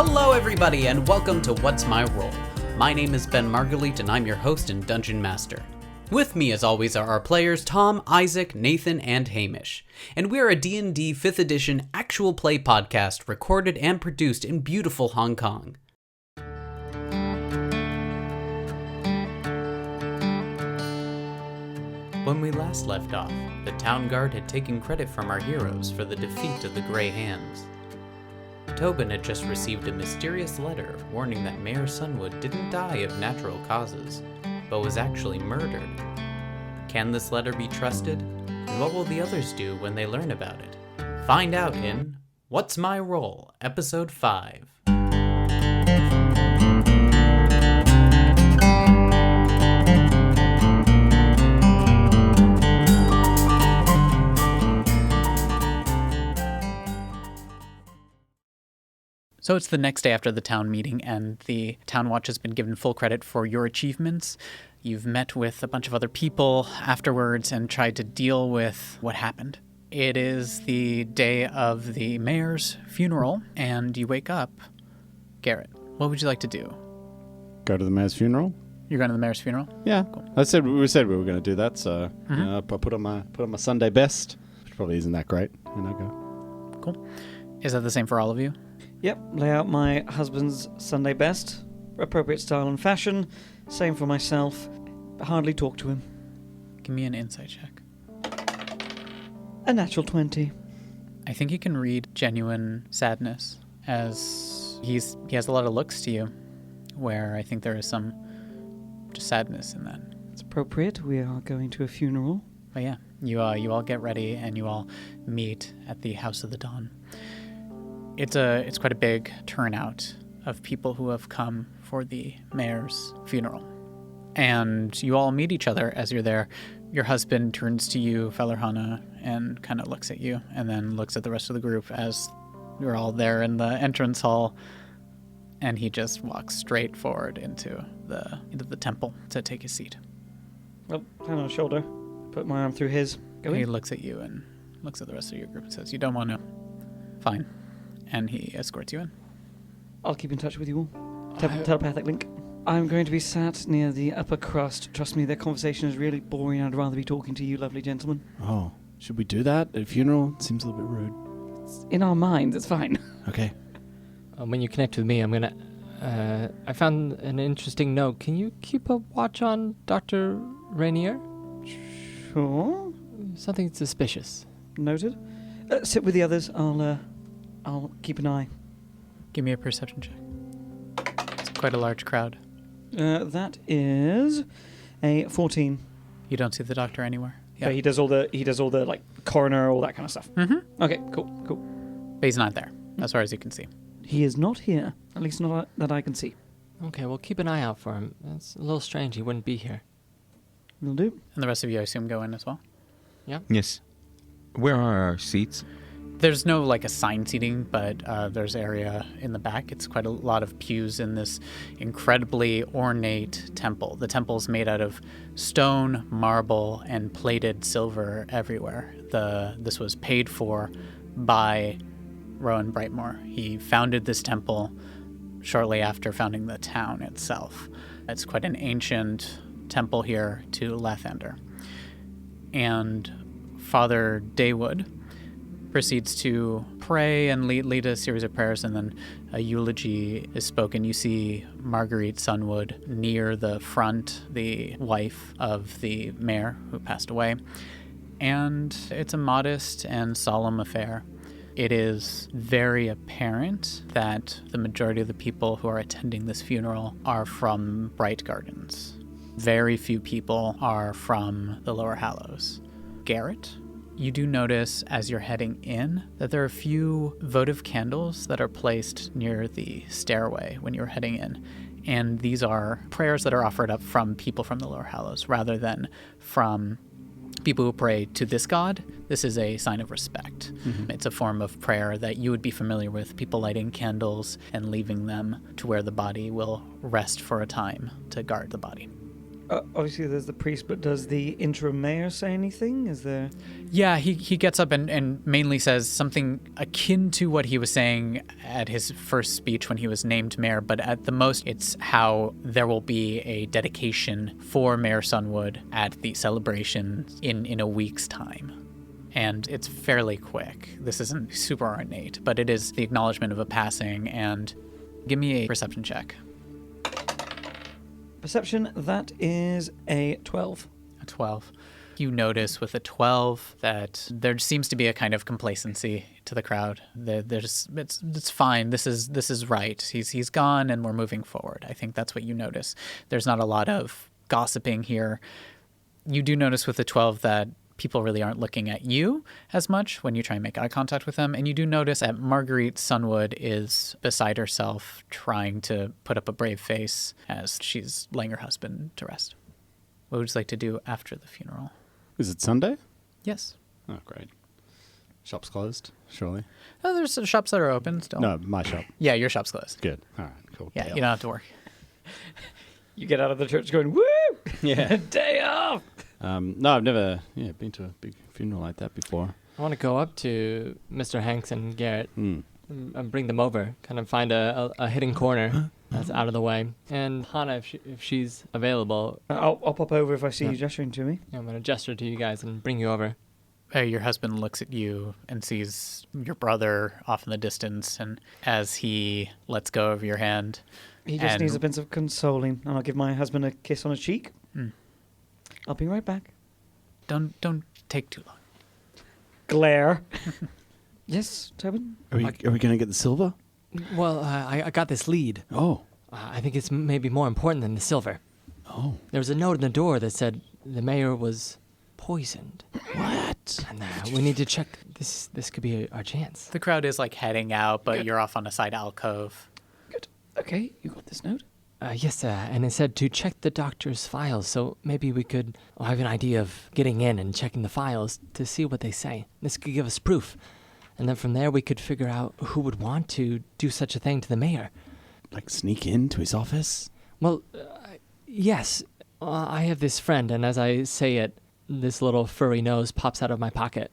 Hello everybody and welcome to What's My Role? My name is Ben Marguerite and I'm your host and Dungeon Master. With me as always are our players Tom, Isaac, Nathan, and Hamish. And we're a D&D 5th edition actual play podcast recorded and produced in beautiful Hong Kong. When we last left off, the town guard had taken credit from our heroes for the defeat of the Grey Hands. Tobin had just received a mysterious letter warning that Mayor Sunwood didn't die of natural causes, but was actually murdered. Can this letter be trusted? And what will the others do when they learn about it? Find out in What's My Role, Episode 5. So it's the next day after the town meeting, and the Town Watch has been given full credit for your achievements. You've met with a bunch of other people afterwards and tried to deal with what happened. It is the day of the mayor's funeral, and you wake up. Garrett, what would you like to do? Go to the mayor's funeral? You're going to the mayor's funeral? Yeah. Cool. We said we were going to do that, so I put on my Sunday best, which probably isn't that great, and I go. Cool. Is that the same for all of you? Yep, lay out my husband's Sunday best, appropriate style and fashion, same for myself, but hardly talk to him. Give me an insight check. A natural 20. I think you can read genuine sadness, as he has a lot of looks to you, where I think there is some just sadness in that. It's appropriate, we are going to a funeral. But yeah, you all get ready and you all meet at the House of the Dawn. It's quite a big turnout of people who have come for the mayor's funeral. And you all meet each other as you're there. Your husband turns to you, Fellerhana, and kind of looks at you, and then looks at the rest of the group as you're all there in the entrance hall. And he just walks straight forward into the temple to take his seat. Well, hand on his shoulder, put my arm through his. Go He in. looks at you and looks at the rest of your group and says, "You don't want to." Fine. And he escorts you in. I'll keep in touch with you all. Telepathic link. I'm going to be sat near the upper crust. Trust me, their conversation is really boring. I'd rather be talking to you, lovely gentlemen. Oh, should we do that at a funeral? It seems a little bit rude. It's in our minds, it's fine. Okay. When you connect with me, I'm going to... I found an interesting note. Can you keep a watch on Dr. Rainier? Sure. Something suspicious. Noted. Sit with the others. I'll keep an eye. Give me a perception check. It's quite a large crowd. That is a 14. You don't see the doctor anywhere. Yeah, he does all the like coroner, all that kind of stuff. Mm-hmm. Okay, cool. But he's not there, as far as you can see. He is not here, at least not that I can see. Okay, well, keep an eye out for him. It's a little strange he wouldn't be here. Will do. And the rest of you, I assume, go in as well? Yeah. Yes. Where are our seats? There's no, assigned seating, but there's area in the back. It's quite a lot of pews in this incredibly ornate temple. The temple's made out of stone, marble, and plated silver everywhere. This was paid for by Rowan Brightmore. He founded this temple shortly after founding the town itself. It's quite an ancient temple here to Lathander. And Father Daywood proceeds to pray and lead a series of prayers, and then a eulogy is spoken. You see Marguerite Sunwood near the front, the wife of the mayor who passed away. And it's a modest and solemn affair. It is very apparent that the majority of the people who are attending this funeral are from Bright Gardens. Very few people are from the Lower Hallows. Garrett, you do notice as you're heading in that there are a few votive candles that are placed near the stairway when you're heading in. And these are prayers that are offered up from people from the Lower Hallows rather than from people who pray to this god. This is a sign of respect. Mm-hmm. It's a form of prayer that you would be familiar with, people lighting candles and leaving them to where the body will rest for a time to guard the body. Obviously, there's the priest, but does the interim mayor say anything? Is there... Yeah, he gets up and mainly says something akin to what he was saying at his first speech when he was named mayor, but at the most it's how there will be a dedication for Mayor Sunwood at the celebration in a week's time. And it's fairly quick. This isn't super ornate, but it is the acknowledgement of a passing. And give me a perception check. Perception, that is a 12. A 12. You notice with a 12 that there seems to be a kind of complacency to the crowd. It's fine. This is right. He's gone and we're moving forward. I think that's what you notice. There's not a lot of gossiping here. You do notice with the 12 that people really aren't looking at you as much when you try and make eye contact with them. And you do notice that Marguerite Sunwood is beside herself, trying to put up a brave face as she's laying her husband to rest. What would you like to do after the funeral? Is it Sunday? Yes. Oh, great. Shop's closed, surely? Oh, there's shops that are open still. No, my shop. Yeah, your shop's closed. Good. All right, cool. Yeah, Day you off. don't have to work. You get out of the church going, woo! Yeah. Day off! No, I've never been to a big funeral like that before. I want to go up to Mr. Hanks and Garrett Hmm. and bring them over. Kind of find a hidden corner that's out of the way. And Hannah, if she's available, I'll pop over if I see you gesturing to me. I'm going to gesture to you guys and bring you over. Your husband looks at you and sees your brother off in the distance, and as he lets go of your hand, He just and- needs a bit of consoling, and I'll give my husband a kiss on the cheek. Mm. I'll be right back. Don't take too long. Glare. Yes, Tobin? Are we going to get the silver? Well, I got this lead. Oh. I think it's maybe more important than the silver. Oh. There was a note on the door that said the mayor was poisoned. What? And we need to check. This could be our chance. The crowd is like heading out, but you're off on a side alcove. Good. Okay, you got this note? Yes, and it said to check the doctor's files, so maybe we could have an idea of getting in and checking the files to see what they say. This could give us proof. And then from there we could figure out who would want to do such a thing to the mayor. Like sneak into his office? Well, yes. I have this friend, and as I say it, this little furry nose pops out of my pocket.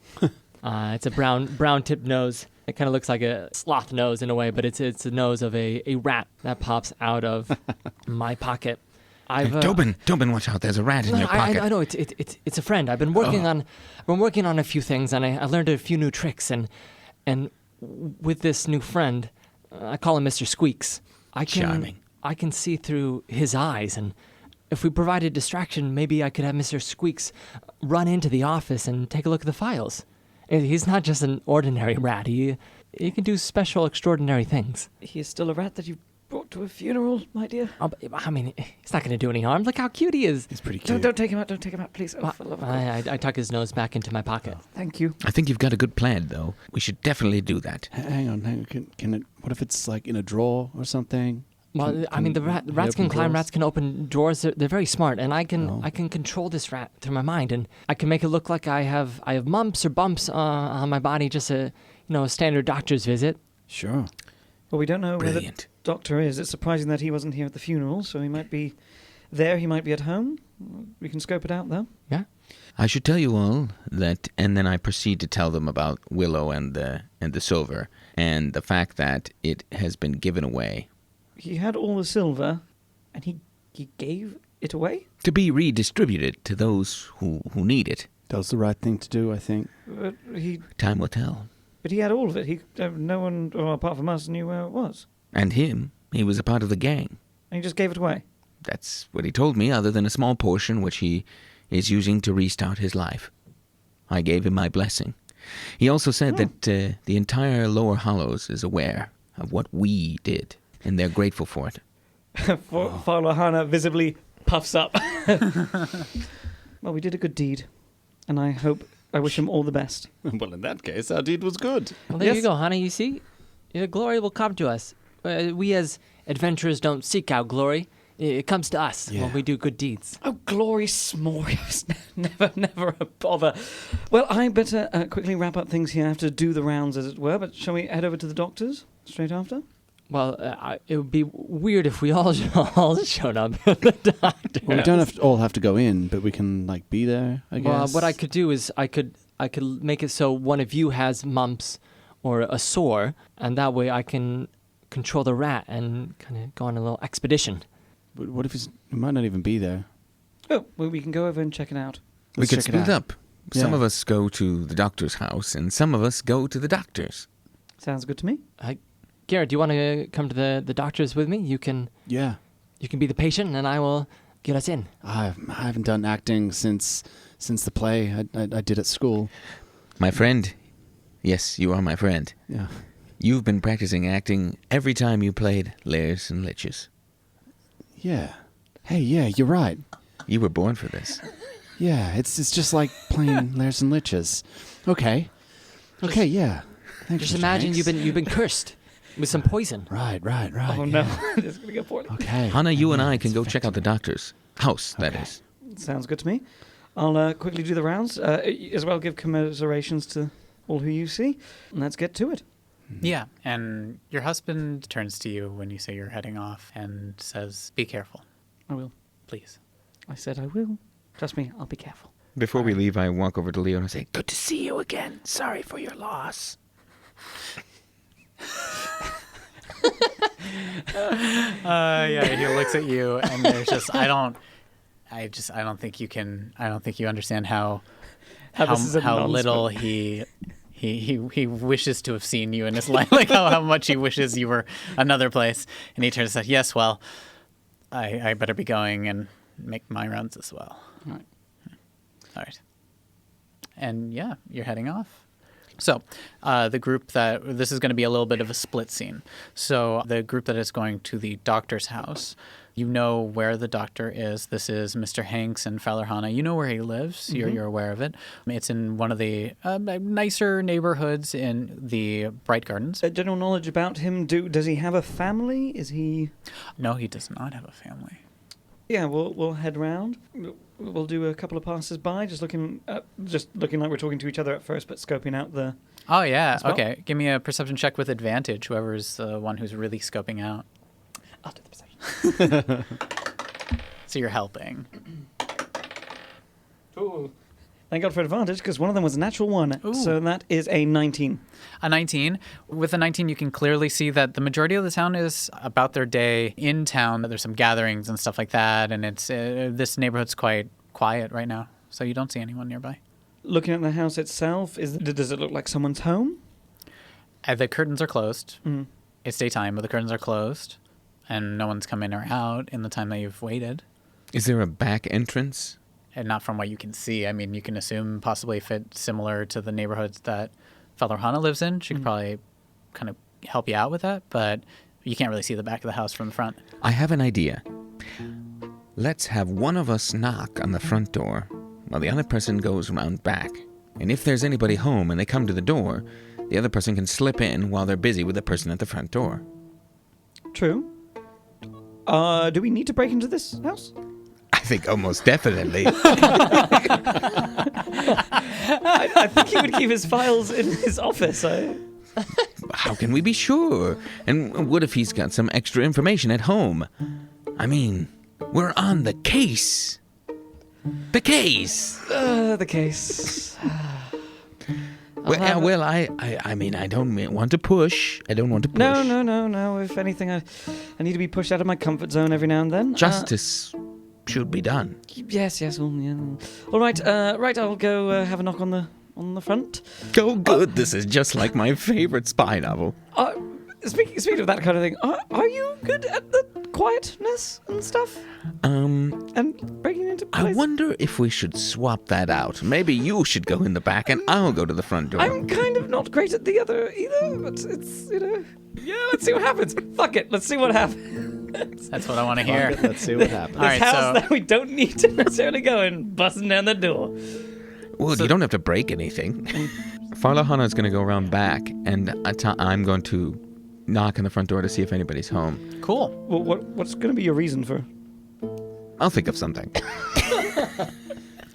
It's a brown tipped nose. It kind of looks like a sloth nose in a way, but it's a nose of a rat that pops out of my pocket. Tobin, watch out! There's a rat in your pocket. I know it's a friend. I've been working on a few things, and I learned a few new tricks. And with this new friend, I call him Mr. Squeaks. Charming. I can see through his eyes, and if we provided distraction, maybe I could have Mr. Squeaks run into the office and take a look at the files. He's not just an ordinary rat. He can do special, extraordinary things. He is still a rat that you brought to a funeral, my dear. I mean, he's not going to do any harm. Look how cute he is. He's pretty cute. Don't take him out, please. Oh, for the love of God. I tuck his nose back into my pocket. Thank you. I think you've got a good plan, though. We should definitely do that. Hang on. Can it? What if it's like in a drawer or something? Well, I mean, the rats can climb, rats can open doors. They're very smart, and I can control this rat through my mind, and I can make it look like I have mumps or bumps on my body, just a standard doctor's visit. Sure. Well, we don't know where the Brilliant. doctor is. It's surprising that he wasn't here at the funeral, so he might be there, he might be at home. We can scope it out, though. Yeah. I should tell you all that, and then I proceed to tell them about Willow and the silver, and the fact that it has been given away. He had all the silver, and he gave it away? To be redistributed to those who need it. That was the right thing to do, I think. But Time will tell. he had all of it. No one, apart from us, knew where it was. And him, he was a part of the gang. And he just gave it away. That's what he told me, other than a small portion which he is using to restart his life. I gave him my blessing. He also said that the entire Lower Hollows is aware of what we did, and they're grateful for it. Farlohana visibly puffs up. Well, we did a good deed, and I wish him all the best. Well, in that case, our deed was good. Well, there Yes. you go, honey. You see, glory will come to us. We as adventurers don't seek out glory. It comes to us when we do good deeds. Oh, glory smorious. Never a bother. Well, I better quickly wrap up things here. I have to do the rounds, as it were, but shall we head over to the doctor's straight after? Well, it would be weird if we all showed up at the doctor. Well, we don't all have to go in, but we can like be there, I guess. Well, what I could do is I could make it so one of you has mumps or a sore, and that way I can control the rat and kind of go on a little expedition. But what if he might not even be there? Oh, well, we can go over and check it out. We could split up. Some Yeah. of us go to the doctor's house, and some of us go to the doctor's. Sounds good to me. Garrett, do you want to come to the doctor's with me? You can be the patient, and I will get us in. I haven't done acting since the play I did at school. My friend. Yes, you are my friend. Yeah. You've been practicing acting every time you played Lares and Liches. Yeah. Hey, yeah, you're right. You were born for this. Yeah, it's just like playing Lares and Liches. Okay, yeah. Thanks, Just Mr. imagine Hanks. you've been cursed with some poison. Right. Oh, yeah. no. This is going to go poorly. Okay. Hannah, you and Yeah, I can it's go check out the doctor's house, that Okay. is. Sounds good to me. I'll quickly do the rounds, as well give commiserations to all who you see. And let's get to it. Yeah, and your husband turns to you when you say you're heading off and says, "Be careful, I will. please." I said I will. Trust me, I'll be careful. Before we leave, I walk over to Leo and I say, "Good to see you again. Sorry for your loss." Yeah, he looks at you, and there's just I don't think you understand how this is a little he wishes to have seen you in his life, like how much he wishes you were another place. And he turns and says, "Yes, well, I better be going and make my rounds as well." All right. All right. And yeah, you're heading off. So the group this is going to be a little bit of a split scene. So the group that is going to the doctor's house, you know where the doctor is. This is Mr. Hanks in Fallerhana. You know where he lives. You're aware of it. It's in one of the nicer neighborhoods in the Bright Gardens. General knowledge about him. Does he have a family? Is he... No, he does not have a family. Yeah, we'll head round. We'll do a couple of passes by, just looking like we're talking to each other at first, but scoping out the... Oh, yeah. Spell? Okay. Give me a perception check with advantage, whoever's the one who's really scoping out. I'll do the perception. So you're helping. Ooh. Thank God for advantage, because one of them was a natural one. Ooh. So that is a 19. A 19. With a 19, you can clearly see that the majority of the town is about their day in town. There's some gatherings and stuff like that, and it's this neighborhood's quite quiet right now, so you don't see anyone nearby. Looking at the house itself, does it look like someone's home? The curtains are closed. Mm. It's daytime, but the curtains are closed, and no one's come in or out in the time that you've waited. Is there a back entrance? And not from what you can see. I mean, you can assume possibly if it's similar to the neighborhoods that Fallerhana lives in, she could probably kind of help you out with that, but you can't really see the back of the house from the front. I have an idea. Let's have one of us knock on the front door while the other person goes around back. And if there's anybody home and they come to the door, the other person can slip in while they're busy with the person at the front door. True. Do we need to break into this house? I think almost definitely. I think he would keep his files in his office. How can we be sure? And what if he's got some extra information at home? I mean, we're on the case. The case. The case. Well, I mean, I don't want to push. I don't want to push. No. If anything, I need to be pushed out of my comfort zone every now and then. Justice should be done. Yes. Well, yeah. All right. Right. I'll go have a knock on the front. Oh, good. This is just like my favorite spy novel. Speaking of that kind of thing, are you good at the quietness and stuff? And breaking into I places? wonder if we should swap that out. Maybe you should go in the back and I'll go to the front door. I'm kind of not great at the other either, but it's, yeah, let's see what happens. Fuck it, let's see what happens. That's what I want to hear. Let's see what happens. All right, House so that we don't need to necessarily go and busting down the door. Well, you don't have to break anything. Farlahana is going to go around back, and I'm going to knock on the front door to see if anybody's home. cool. Well, what's going to be your reason for? I'll think of something.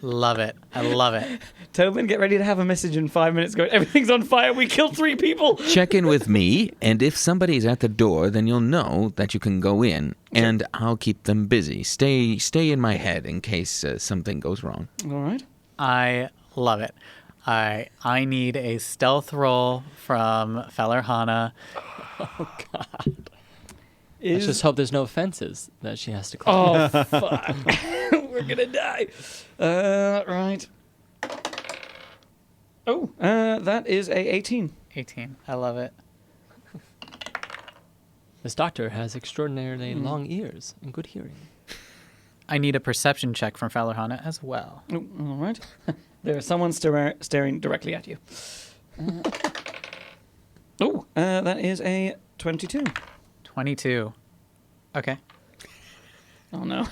Love it. I love it. Tobin, get ready to have a message in 5 minutes. Go, everything's on fire. We killed 3 people. Check in with me, and if somebody's at the door, then you'll know that you can go in, and I'll keep them busy. Stay in my head in case something goes wrong. All right. I love it. I need a stealth roll from Fellerhana. Oh, God. Let's just hope there's no fences that she has to climb. Oh, fuck. We're going to die. Right. Oh, that is a 18. 18. I love it. This doctor has extraordinarily long ears and good hearing. I need a perception check from Fellerhana as well. Oh, all right. There's someone staring directly at you. That is a 22. 22. Okay. Oh, no.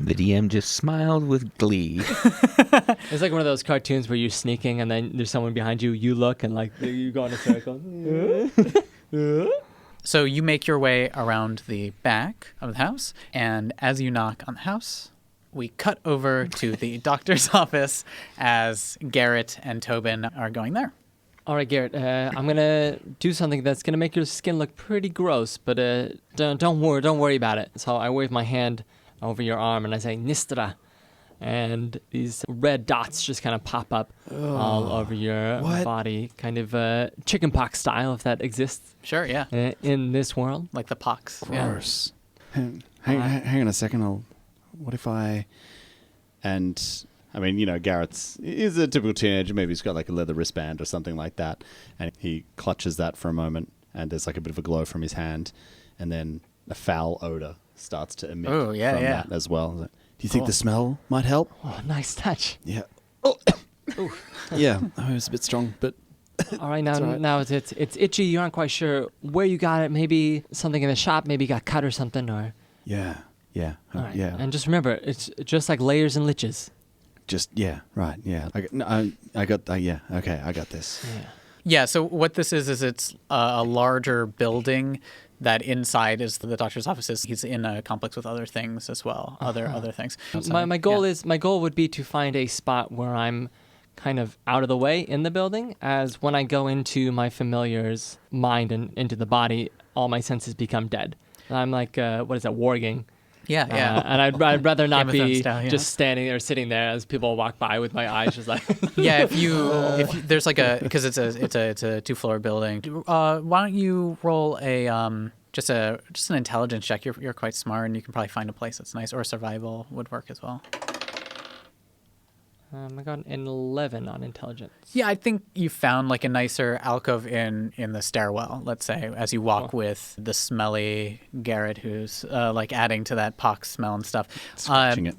The DM just smiled with glee. It's like one of those cartoons where you're sneaking and then there's someone behind you, you look, and like you go in a circle. So you make your way around the back of the house, and as you knock on the house, we cut over to the doctor's office as Garrett and Tobin are going there. All right, Garrett, I'm going to do something that's going to make your skin look pretty gross, but don't worry about it. So I wave my hand over your arm and I say, Nistra. And these red dots just kind of pop up all over your body, kind of chickenpox style, if that exists. Sure, yeah. In this world. Like the pox. Gross. Hang on a second. What if I... And... I mean, you know, Garrett's is a typical teenager. Maybe he's got like a leather wristband or something like that. And he clutches that for a moment, and there's like a bit of a glow from his hand. And then a foul odor starts to emit from that as well. Do you think the smell might help? Oh, nice touch. Yeah. Oh. Yeah, it was a bit strong, but... All right, now it's itchy. You aren't quite sure where you got it. Maybe something in the shop. Maybe you got cut or something. Or Yeah. All right. Yeah. And just remember, it's just like layers and liches. I got this. Yeah. Yeah, so what this is it's a larger building that inside is the doctor's offices. He's in a complex with other things as well, other things. My goal would be to find a spot where I'm kind of out of the way in the building, as when I go into my familiar's mind and into the body, all my senses become dead. I'm like, warging. Yeah. And I'd rather not Game of Thrones be style, yeah. just standing there, sitting there as people walk by with my eyes just like. Yeah, if you there's like because it's a 2-floor building. Why don't you roll a just an intelligence check? You're quite smart, and you can probably find a place that's nice, or survival would work as well. I got an 11 on intelligence. Yeah, I think you found like a nicer alcove in the stairwell, let's say, as you walk with the smelly Garrett, who's like adding to that pox smell and stuff. Scratching it.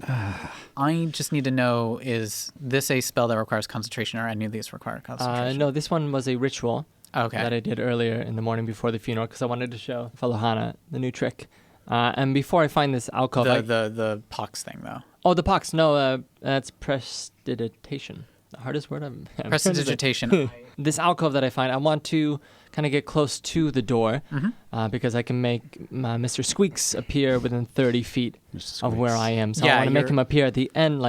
I just need to know, is this a spell that requires concentration, or any of these require concentration? No, this one was a ritual that I did earlier in the morning before the funeral, because I wanted to show Fellerhana the new trick. And before I find this alcove... The pox thing, though. Oh, the pox. No, that's prestidigitation. The hardest word I'm Prestidigitation. This alcove that I find, I want to kind of get close to the door because I can make Mr. Squeaks appear within 30 feet of where I am. So I want to make him appear at the end,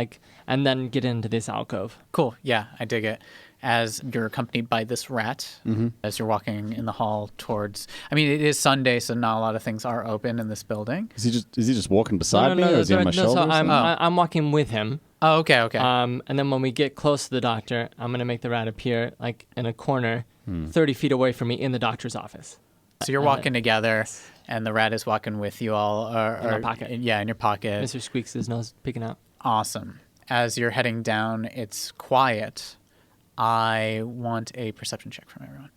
and then get into this alcove. Cool. Yeah, I dig it. As you're accompanied by this rat, as you're walking in the hall towards... I mean, it is Sunday, so not a lot of things are open in this building. Is he just walking beside me, or is he on my shoulder? So I'm walking with him. Oh, okay. And then when we get close to the doctor, I'm going to make the rat appear like in a corner 30 feet away from me in the doctor's office. So you're walking together, and the rat is walking with you all. In my pocket. Yeah, in your pocket. Mr. Squeaks' nose peeking out. Awesome. As you're heading down, it's quiet. I want a perception check from everyone.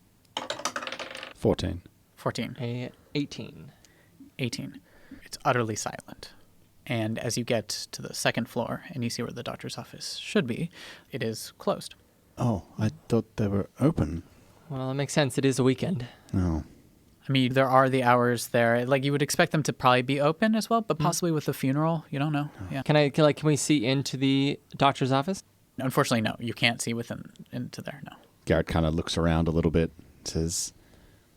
14. 14. 18. 18. It's utterly silent. And as you get to the second floor and you see where the doctor's office should be, it is closed. Oh, I thought they were open. Well, it makes sense. It is a weekend. No. I mean, there are the hours there. Like, you would expect them to probably be open as well, but possibly with the funeral, you don't know. Yeah. Can we see into the doctor's office? Unfortunately, no. You can't see into there, no. Garrett kind of looks around a little bit, says,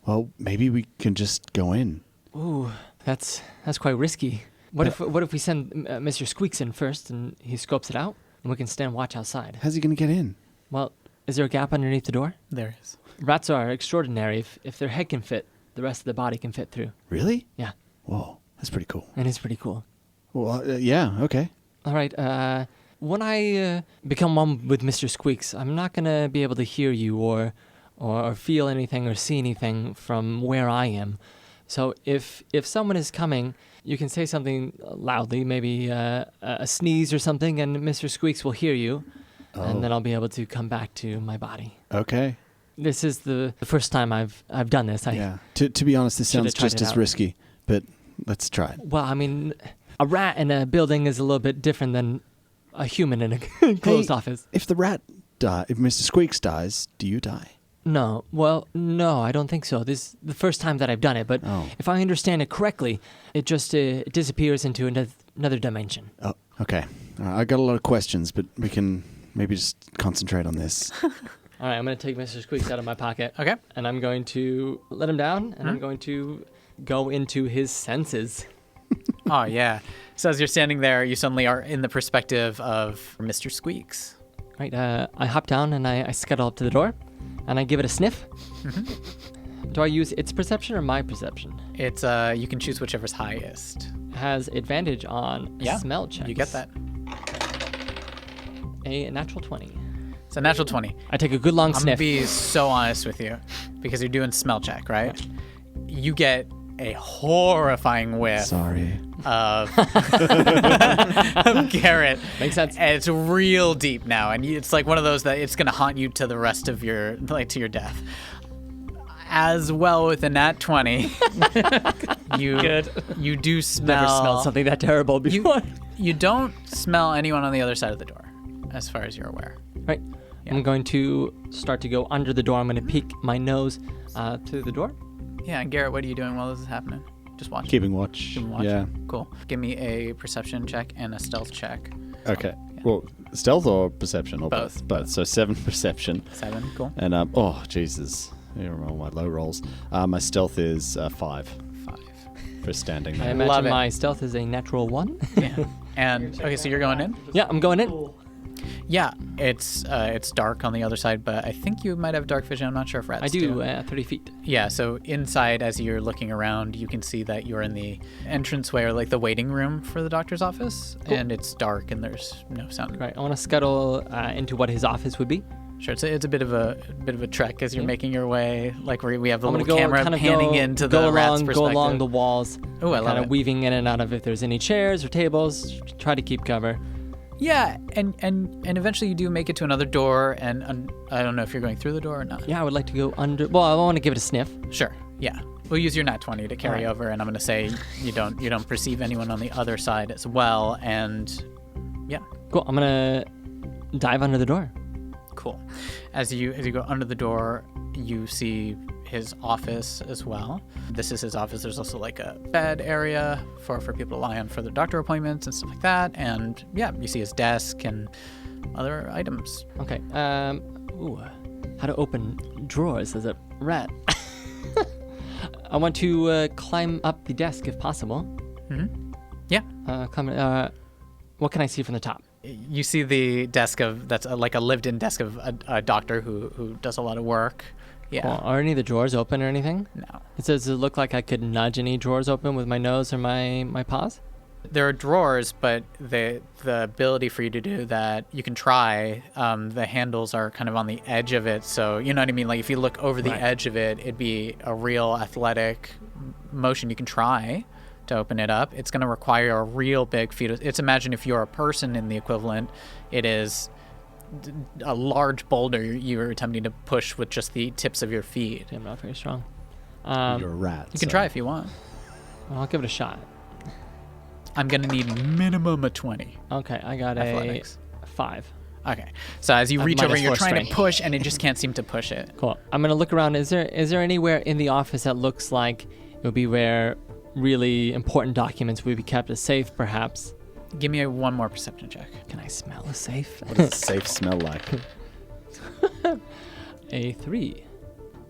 well, maybe we can just go in. Ooh, that's quite risky. What if we send Mr. Squeaks in first and he scopes it out? and we can stand watch outside. How's he going to get in? Well, is there a gap underneath the door? There is. Rats are extraordinary. If their head can fit, the rest of the body can fit through. Really? Yeah, Whoa, that's pretty cool. it is pretty cool. Well, yeah, okay. All right, when I become one with Mr. Squeaks, I'm not going to be able to hear you or feel anything or see anything from where I am. So if someone is coming, you can say something loudly, maybe a sneeze or something, and Mr. Squeaks will hear you, and then I'll be able to come back to my body. Okay. This is the first time I've done this. Yeah. To be honest, this Should've sounds tried just it as out. risky, but let's try it. Well, I mean, a rat in a building is a little bit different than a human in a closed office. If the rat if Mr. Squeaks dies, do you die? No. Well, no, I don't think so. This is the first time that I've done it, but if I understand it correctly, it just it disappears into another dimension. Oh, okay. I got a lot of questions, but we can maybe just concentrate on this. All right, I'm going to take Mr. Squeaks out of my pocket. Okay. And I'm going to let him down, and I'm going to go into his senses. Oh, yeah. So as you're standing there, you suddenly are in the perspective of Mr. Squeaks. Right, I hop down, and I scuttle up to the door, and I give it a sniff. Do I use its perception or my perception? It's you can choose whichever's highest. Has advantage on smell checks. You get that. A natural 20. It's a natural 20. I take a good long I'm sniff. going to be so honest with you because you're doing smell check, right? You get a horrifying whiff Sorry. of Garrett. Makes sense. And it's real deep now, and it's like one of those that it's going to haunt you to the rest of your, like, to your death. As well with a nat 20, you do smell. Never smelled something that terrible before. You don't smell anyone on the other side of the door, as far as you're aware. Right. Yeah. I'm going to start to go under the door. I'm going to peek my nose to the door. Yeah, and Garrett, what are you doing while this is happening? Just watching. Keeping watch. Keeping watch. Yeah. Cool. Give me a perception check and a stealth check. Okay. Well, stealth or perception? Or Both. Both. So 7 perception. 7. Cool. And, oh, Jesus. Here are all my low rolls. My stealth is 5 5. for standing I there. Love imagine it. my stealth is a natural 1. Yeah. And okay, so you're going in? Yeah, I'm going in. Yeah, it's dark on the other side, but I think you might have dark vision. I'm not sure if rats I do 30 feet. Yeah, so inside, as you're looking around, you can see that you're in the entranceway or like the waiting room for the doctor's office, and it's dark and there's no sound. Right. I want to scuttle into what his office would be. Sure, it's a bit of a trek as you're making your way. Like we have the I'm little gonna camera kind of panning into the rat's perspective. Go along the walls. Oh, I love kind of it. weaving in and out of if there's any chairs or tables. Try to keep cover. Yeah, and eventually you do make it to another door, and I don't know if you're going through the door or not. Yeah, I would like to go under. Well, I want to give it a sniff. Sure. Yeah. We'll use your nat 20 to carry over, and I'm going to say you don't perceive anyone on the other side as well, and yeah. Cool. I'm gonna dive under the door. Cool. As you go under the door, you see his office as well. This is his office. There's also like a bed area for people to lie on for their doctor appointments and stuff like that. And yeah, you see his desk and other items. Okay. How to open drawers as a rat? I want to climb up the desk if possible. Mm-hmm. Yeah. What can I see from the top? You see the desk that's like a lived-in desk of a doctor who does a lot of work. Yeah. Well, are any of the drawers open or anything? No. Does it look like I could nudge any drawers open with my nose or my paws? There are drawers, but the ability for you to do that, you can try. The handles are kind of on the edge of it, so you know what I mean? Like if you look over the edge of it, it'd be a real athletic motion. You can try to open it up. It's going to require a real big feat. It's imagine if you're a person in the equivalent, it is a large boulder you're attempting to push with just the tips of your feet. I'm not very strong. You're a rat. You can try if you want. Well, I'll give it a shot. I'm going to need minimum a 20. Okay, I got Athletics. a 5. Okay. So as you reach over, -4 you're trying strength. to push, and it just can't seem to push it. Cool. I'm going to look around. Is there anywhere in the office that looks like it would be where really important documents would be kept as safe, perhaps? Give me one more perception check. Can I smell a safe? What does a safe smell like? A 3.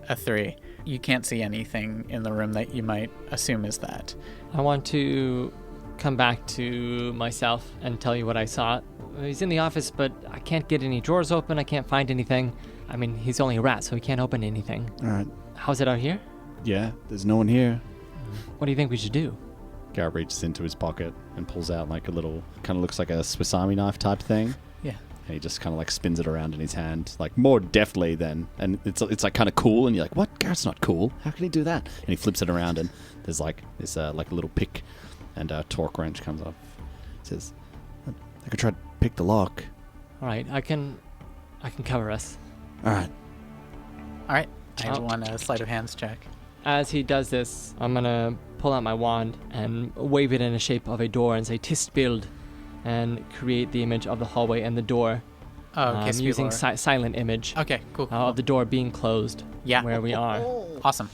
A 3. You can't see anything in the room that you might assume is that. I want to come back to myself and tell you what I saw. He's in the office, but I can't get any drawers open. I can't find anything. I mean, he's only a rat, so he can't open anything. All right. How's it out here? Yeah, there's no one here. What do you think we should do? Garrett reaches into his pocket and pulls out like a little, kind of looks like a Swiss Army knife type thing. Yeah. And he just kind of like spins it around in his hand, like more deftly than, and it's like kind of cool. And you're like, what? Garrett's not cool. How can he do that? And he flips it around, and there's like this like a little pick, and a torque wrench comes off. It says, I could try to pick the lock. All right, I can cover us. All right. All right. I want a sleight of hands check. As he does this, I'm gonna pull out my wand and wave it in the shape of a door and say "Tist build," and create the image of the hallway and the door. Oh, okay. Using silent image Okay, cool. of the door being closed. Yeah. Where we are. Awesome.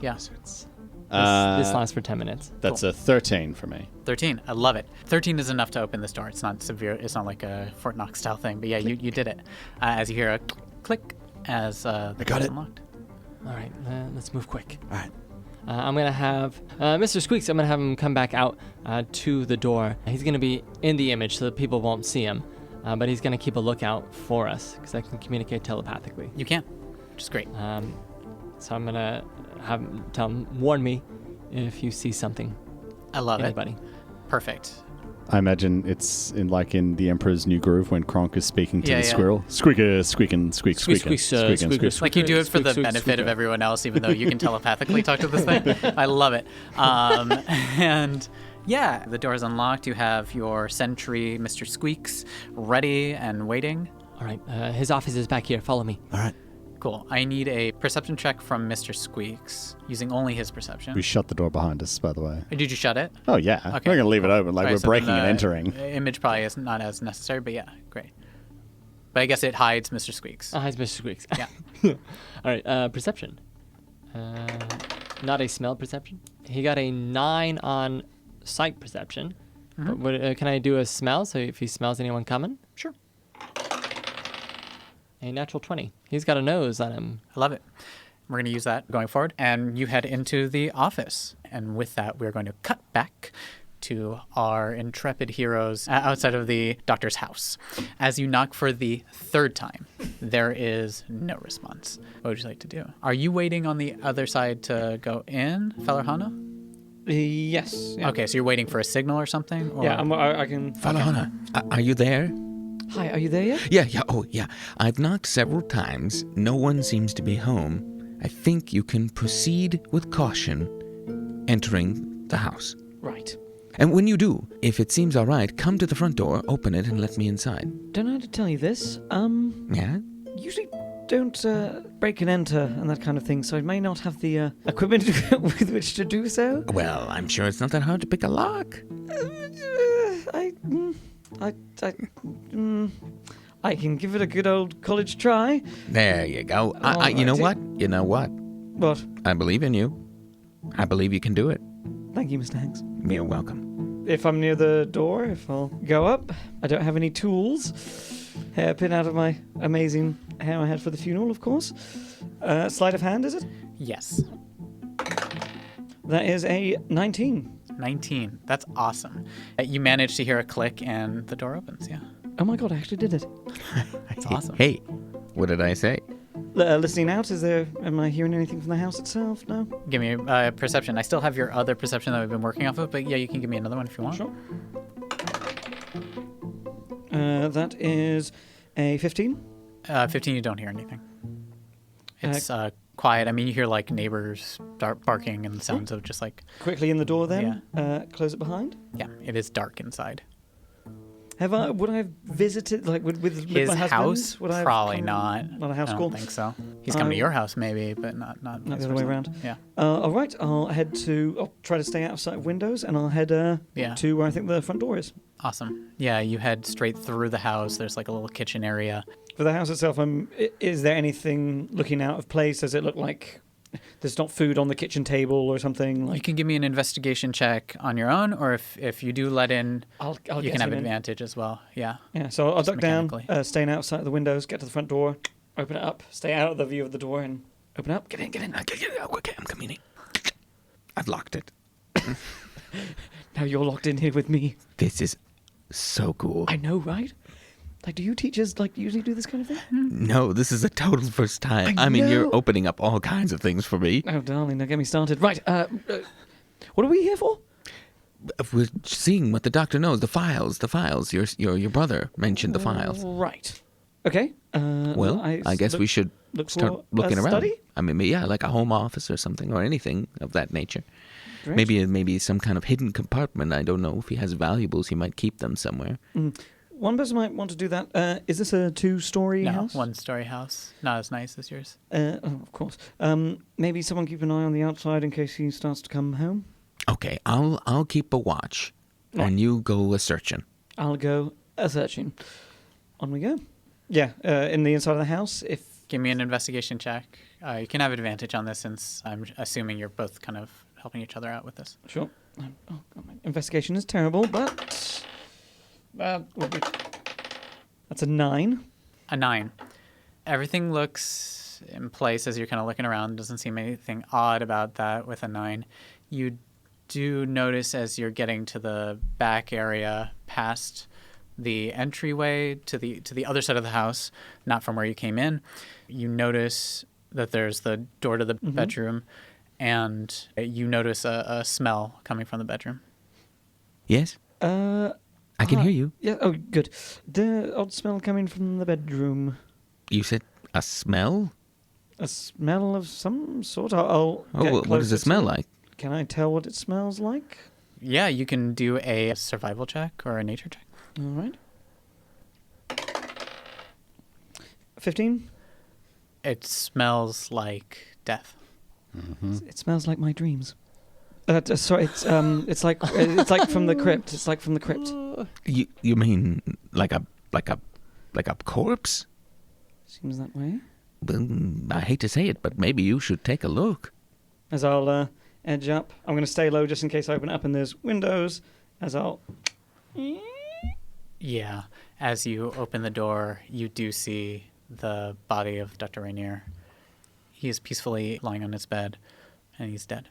Yeah. This lasts for 10 minutes. That's Cool. a 13 for me. 13. I love it. 13 is enough to open this door. It's not severe. It's not like a Fort Knox style thing. But yeah, you did it. As you hear a click as the got door's it. unlocked. All right, let's move quick. All right. I'm going to have Mr. Squeaks, I'm going to have him come back out to the door. He's going to be in the image so that people won't see him. But he's going to keep a lookout for us because I can communicate telepathically. You can, which is great. So I'm going to have him tell him, warn me if you see something. I love Anybody. it. Perfect. I imagine it's in the Emperor's New Groove when Kronk is speaking to Yeah, the yeah. squirrel. Squeaker, squeaking, squeak, squeaking, squeak, squeaking. Like you do it for the Squeak, benefit squeak, of everyone else, even though you can telepathically talk to this thing. I love it. And yeah, the door is unlocked. You have your sentry, Mr. Squeaks, ready and waiting. All right, his office is back here. Follow me. All right. Cool. I need a perception check from Mr. Squeaks, using only his perception. We shut the door behind us, by the way. Did you shut it? Oh, yeah. Okay, We're going to leave it open like Alright, we're so breaking then and the entering. Image probably is not as necessary, but yeah, great. But I guess it hides Mr. Squeaks. Hi, Mr. Squeaks. Yeah. All right, perception. Not a smell perception. He got a 9 on sight perception. But can I do a smell? So if he smells anyone coming? Sure. A natural 20. He's got a nose on him. I love it. We're going to use that going forward. And you head into the office. And with that, we're going to cut back to our intrepid heroes outside of the doctor's house. As you knock for the third time, there is no response. What would you like to do? Are you waiting on the other side to go in, Fellerhana? Yes. Yeah. Okay, so you're waiting for a signal or something? Or? Yeah, I can. Falahana, are you there? Hi, are you there yet? Yeah. I've knocked several times. No one seems to be home. I think you can proceed with caution entering the house. Right. And when you do, if it seems all right, come to the front door, open it, and let me inside. Don't know how to tell you this. Yeah? Usually don't break and enter and that kind of thing, so I may not have the equipment with which to do so. Well, I'm sure it's not that hard to pick a lock. I can give it a good old college try. There you go. You know what? You know what? What? I believe in you. I believe you can do it. Thank you, Mr. Hanks. You're welcome. If I'm near the door, if I'll go up, I don't have any tools. Hairpin out of my amazing hair I had for the funeral, of course. Sleight of hand, is it? Yes. That is a 19. 19. That's awesome. You manage to hear a click and the door opens, yeah. Oh my god, I actually did it. That's awesome. Hey, what did I say? Listening out, am I hearing anything from the house itself? No? Give me a perception. I still have your other perception that we've been working off of, but yeah, you can give me another one if you want. Sure. That is a 15. 15, you don't hear anything. It's quiet. I mean, you hear like neighbors start barking and sounds of just like, Quickly in the door then. Close it behind. yeah, it is dark inside. Would I have visited, like, with His my husband? house? Would I have Probably come- not. Not a house I call? don't think so. He's coming to your house maybe, but not Not vice the other way versa. around. Yeah. All right, I'll try to stay out of sight of windows, and I'll head Yeah. to where I think the front door is. Awesome. Yeah, you head straight through the house. There's like a little kitchen area. For the house itself, is there anything looking out of place? Does it look like there's not food on the kitchen table or something? You Like, can give me an investigation check on your own, or if you do let in, I'll you get can have him in. advantage as well. Yeah. Yeah, so I'll Just duck down, mechanically. staying outside of the windows, get to the front door, open it up, stay out of the view of the door, and open up. Get in. Okay, I'm coming in. I've locked it. Now you're locked in here with me. This is so cool. I know, right? Like, do you teachers, like, usually do this kind of thing? No, this is a total first time. I mean, know. you're opening up all kinds of things for me. Oh, darling, now get me started. Right, what are we here for? We're seeing what the doctor knows. The files. Your brother mentioned the files. Right. Okay. Well, I guess we should look start for looking a around. study? I mean, yeah, like a home office or something, or anything of that nature. Great. Maybe some kind of hidden compartment. I don't know if he has valuables. He might keep them somewhere. One person might want to do that. Is this a 2-story No, house? 1-story house. Not as nice as yours. Of course. Maybe someone keep an eye on the outside in case he starts to come home. Okay, I'll keep a watch, Right. and you go a searching. I'll go a searching. On we go. Yeah, in the inside of the house, if... Give me an investigation check. You can have advantage on this since I'm assuming you're both kind of helping each other out with this. Sure. Oh, God, my investigation is terrible, but... that's a 9. A 9. Everything looks in place as you're kind of looking around. Doesn't seem anything odd about that with a 9. You do notice as you're getting to the back area past the entryway to the other side of the house, not from where you came in, you notice that there's the door to the bedroom, and you notice a smell coming from the bedroom. Yes, I can hear you. Yeah, oh, good. The odd smell coming from the bedroom. You said a smell? A smell of some sort. I'll Oh, get what does closer it smell to like? Can I tell what it smells like? Yeah, you can do a survival check or a nature check. All right. 15? It smells like death. It smells like my dreams. Sorry, it's like from the crypt. It's like from the crypt. You mean like a corpse? Seems that way. Well, I hate to say it, but maybe you should take a look. As I'll edge up, I'm going to stay low just in case I open it up and there's windows. As I'll... Yeah, as you open the door, you do see the body of Dr. Rainier. He is peacefully lying on his bed, and he's dead.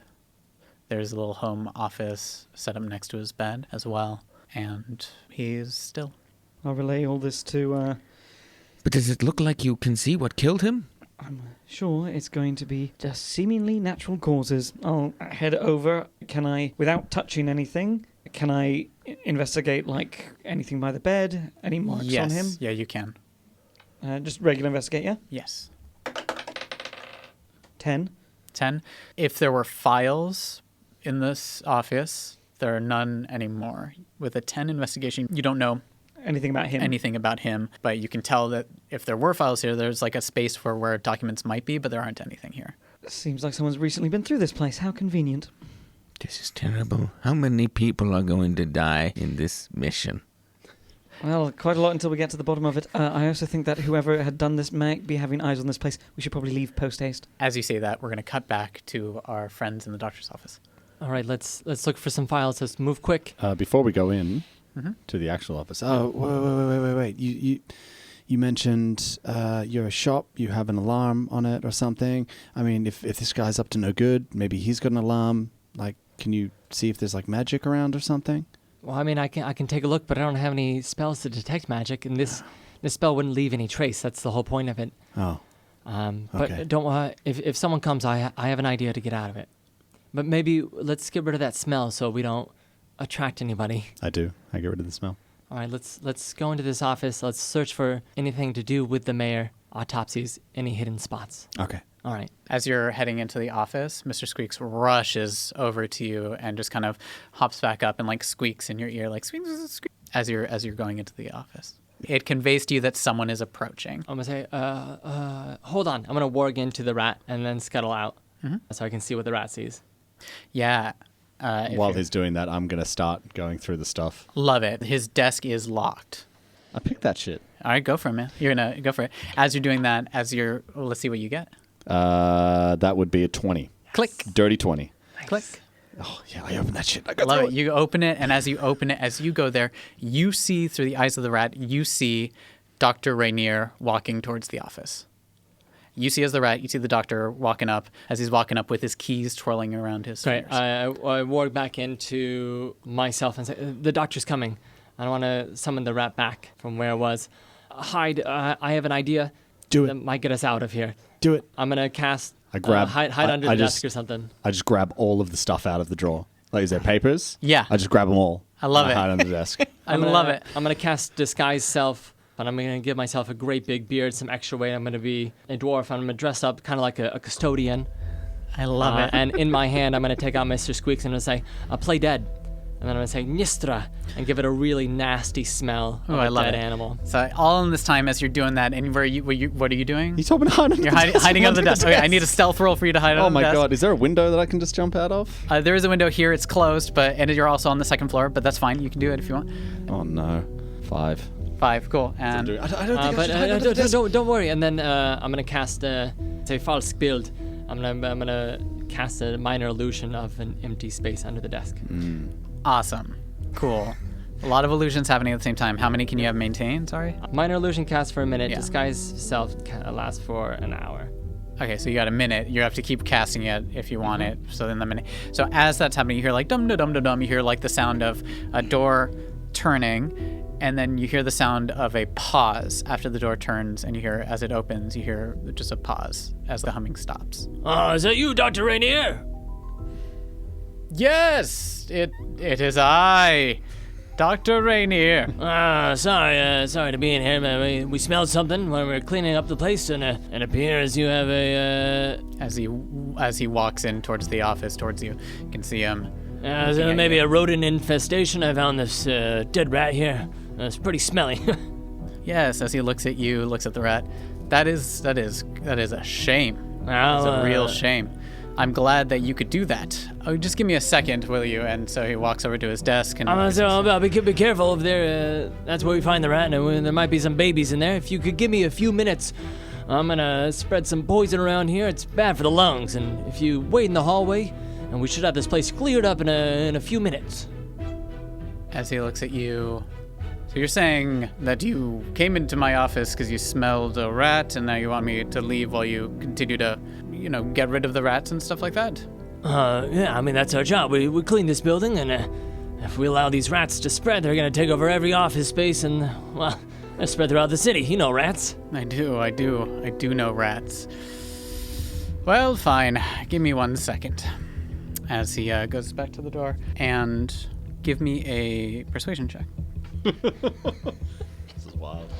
There's a little home office set up next to his bed as well, and he's still. I'll relay all this to... But does it look like you can see what killed him? I'm sure it's going to be just seemingly natural causes. I'll head over. Can I, without touching anything, can I investigate, like, anything by the bed? Any marks Yes, on him? yeah, you can. Just regular investigate, yeah? Yes. 10. 10. If there were files in this office, there are none anymore. With a 10 investigation, you don't know Anything about him? anything about him, but you can tell that if there were files here, there's like a space for where documents might be, but there aren't anything here. Seems like someone's recently been through this place. How convenient. This is terrible. How many people are going to die in this mission? Well, quite a lot until we get to the bottom of it. I also think that whoever had done this might be having eyes on this place. We should probably leave post-haste. As you say that, we're going to cut back to our friends in the doctor's office. All right, let's look for some files. Let's move quick. Before we go in to the actual office. Oh, wait. You mentioned you're a shop. You have an alarm on it or something. I mean, if this guy's up to no good, maybe he's got an alarm. Like, can you see if there's like magic around or something? Well, I mean, I can take a look, but I don't have any spells to detect magic, and this spell wouldn't leave any trace. That's the whole point of it. Oh. But Okay. don't if someone comes, I have an idea to get out of it. But maybe let's get rid of that smell so we don't attract anybody. I do. I get rid of the smell. All right, let's go into this office. Let's search for anything to do with the mayor, autopsies, any hidden spots. Okay. All right. As you're heading into the office, Mr. Squeaks rushes over to you and just kind of hops back up and like squeaks in your ear, like squeak, squeak, as you're going into the office. It conveys to you that someone is approaching. I'm gonna say, hold on. I'm gonna warg into the rat and then scuttle out so I can see what the rat sees. Yeah. While he's doing that, I'm going to start going through the stuff. Love it. His desk is locked. I picked that shit. All right, go for it, man. You're going to go for it. As you're doing that, let's see what you get. That would be a 20. Click. Dirty 20. Click. Oh, yeah, I opened that shit. I got Love through it. You open it, and as you open it, as you go there, you see through the eyes of the rat, you see Dr. Rainier walking towards the office. You see as the rat, you see the doctor walking up, as he's walking up with his keys twirling around his Great. fingers. I walk back into myself and say, the doctor's coming. I don't want to summon the rat back from where it was. Hide. I have an idea. Do it. That might get us out of here. Do it. I'm going to cast... I grab... hide under the desk or something. I just grab all of the stuff out of the drawer. Like, is there papers? Yeah. I just grab them all. I love and it. hide under the desk. I love it. I'm going to cast Disguise Self, but I'm going to give myself a great big beard, some extra weight. I'm going to be a dwarf. I'm going to dress up kind of like a custodian. I love it. And in my hand, I'm going to take out Mr. Squeaks and I'm going to say, play dead. And then I'm going to say, Nistra, and give it a really nasty smell of I a love dead it. animal. So all in this time as you're doing that, and what are you doing? He's hoping to hide under You're the desk. hiding under the desk. Okay, I need a stealth roll for you to hide Oh under the my desk. god, is there a window that I can just jump out of? There is a window here. It's closed, and you're also on the second floor, but that's fine. You can do it if you want. Oh no. 5. 5, cool. And I don't think I should hide under the desk. Don't worry. And then I'm going to cast say false build. I'm gonna cast a minor illusion of an empty space under the desk. awesome. Cool. A lot of illusions happening at the same time. How many can you have maintained? Sorry? Minor illusion casts for a minute. Yeah. Disguise self lasts for an hour. Okay, so you got a minute. You have to keep casting it if you want it. So then the minute. So as that's happening, you hear like dum dum dum dum dum. You hear like the sound of a door turning, and then you hear the sound of a pause after the door turns, and you hear as it opens, you hear just a pause as the humming stops. Is that you, Dr. Rainier? Yes, it is I, Dr. Rainier. Sorry to be in here, man. We smelled something when we were cleaning up the place, and it appears you have a. As he walks in towards the office, towards you, you can see him. Maybe a rodent infestation. I found this dead rat here. It's pretty smelly. Yes, as he looks at you, looks at the rat. That is a shame. Well, It's a real shame. I'm glad that you could do that. Oh, just give me a second, will you? And so he walks over to his desk and. Be careful over there. That's where we find the rat, and there might be some babies in there. If you could give me a few minutes, I'm gonna spread some poison around here. It's bad for the lungs, and if you wait in the hallway, and we should have this place cleared up in a few minutes. As he looks at you. So you're saying that you came into my office because you smelled a rat, and now you want me to leave while you continue to, get rid of the rats and stuff like that? Yeah, I mean, that's our job. We clean this building, and if we allow these rats to spread, they're gonna take over every office space, and, well, they're spread throughout the city. You know rats. I do know rats. Well, fine. Give me 1 second. As he goes back to the door, and give me a persuasion check. This is wild.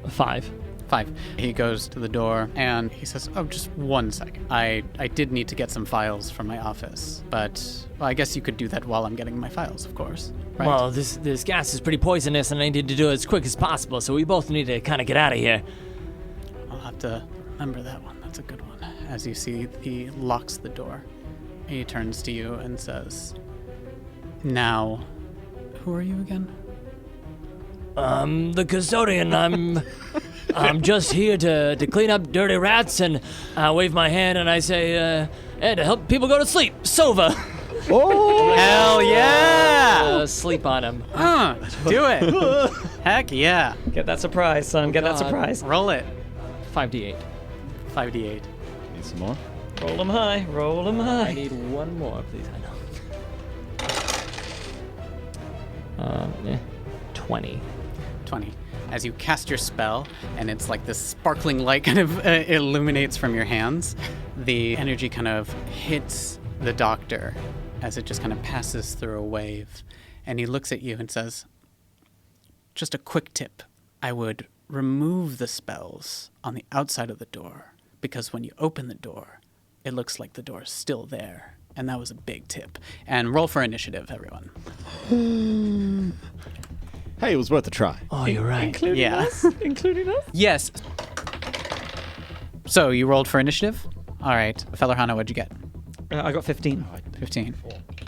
5. 5. He goes to the door and he says, "Oh, just 1 second. I did need to get some files from my office, but I guess you could do that while I'm getting my files, of course." Right? Well, this gas is pretty poisonous, and I need to do it as quick as possible, so we both need to kind of get out of here. I'll have to remember that one. That's a good one. As you see, he locks the door. He turns to you and says, "Now, who are you again?" The custodian. I'm just here to clean up dirty rats, and I wave my hand and I say, and to help people go to sleep. Sova. Oh! Hell yeah! Sleep on him. Do it. Heck yeah. Get that surprise, son. Get that God. surprise. Roll it. 5d8. 5d8. Need some more? Roll 'em high. Roll 'em I high. need one more, please. I know. 20. 20. As you cast your spell, and it's like this sparkling light kind of illuminates from your hands, the energy kind of hits the doctor as it just kind of passes through a wave. And he looks at you and says, "Just a quick tip. I would remove the spells on the outside of the door, because when you open the door, it looks like the door is still there." And that was a big tip. And roll for initiative, everyone. Hey, it was worth a try. Oh, you're right. Including Yeah. us? Including us? Yes. So you rolled for initiative? All right. Fellerhana, what'd you get? I got 15. 15.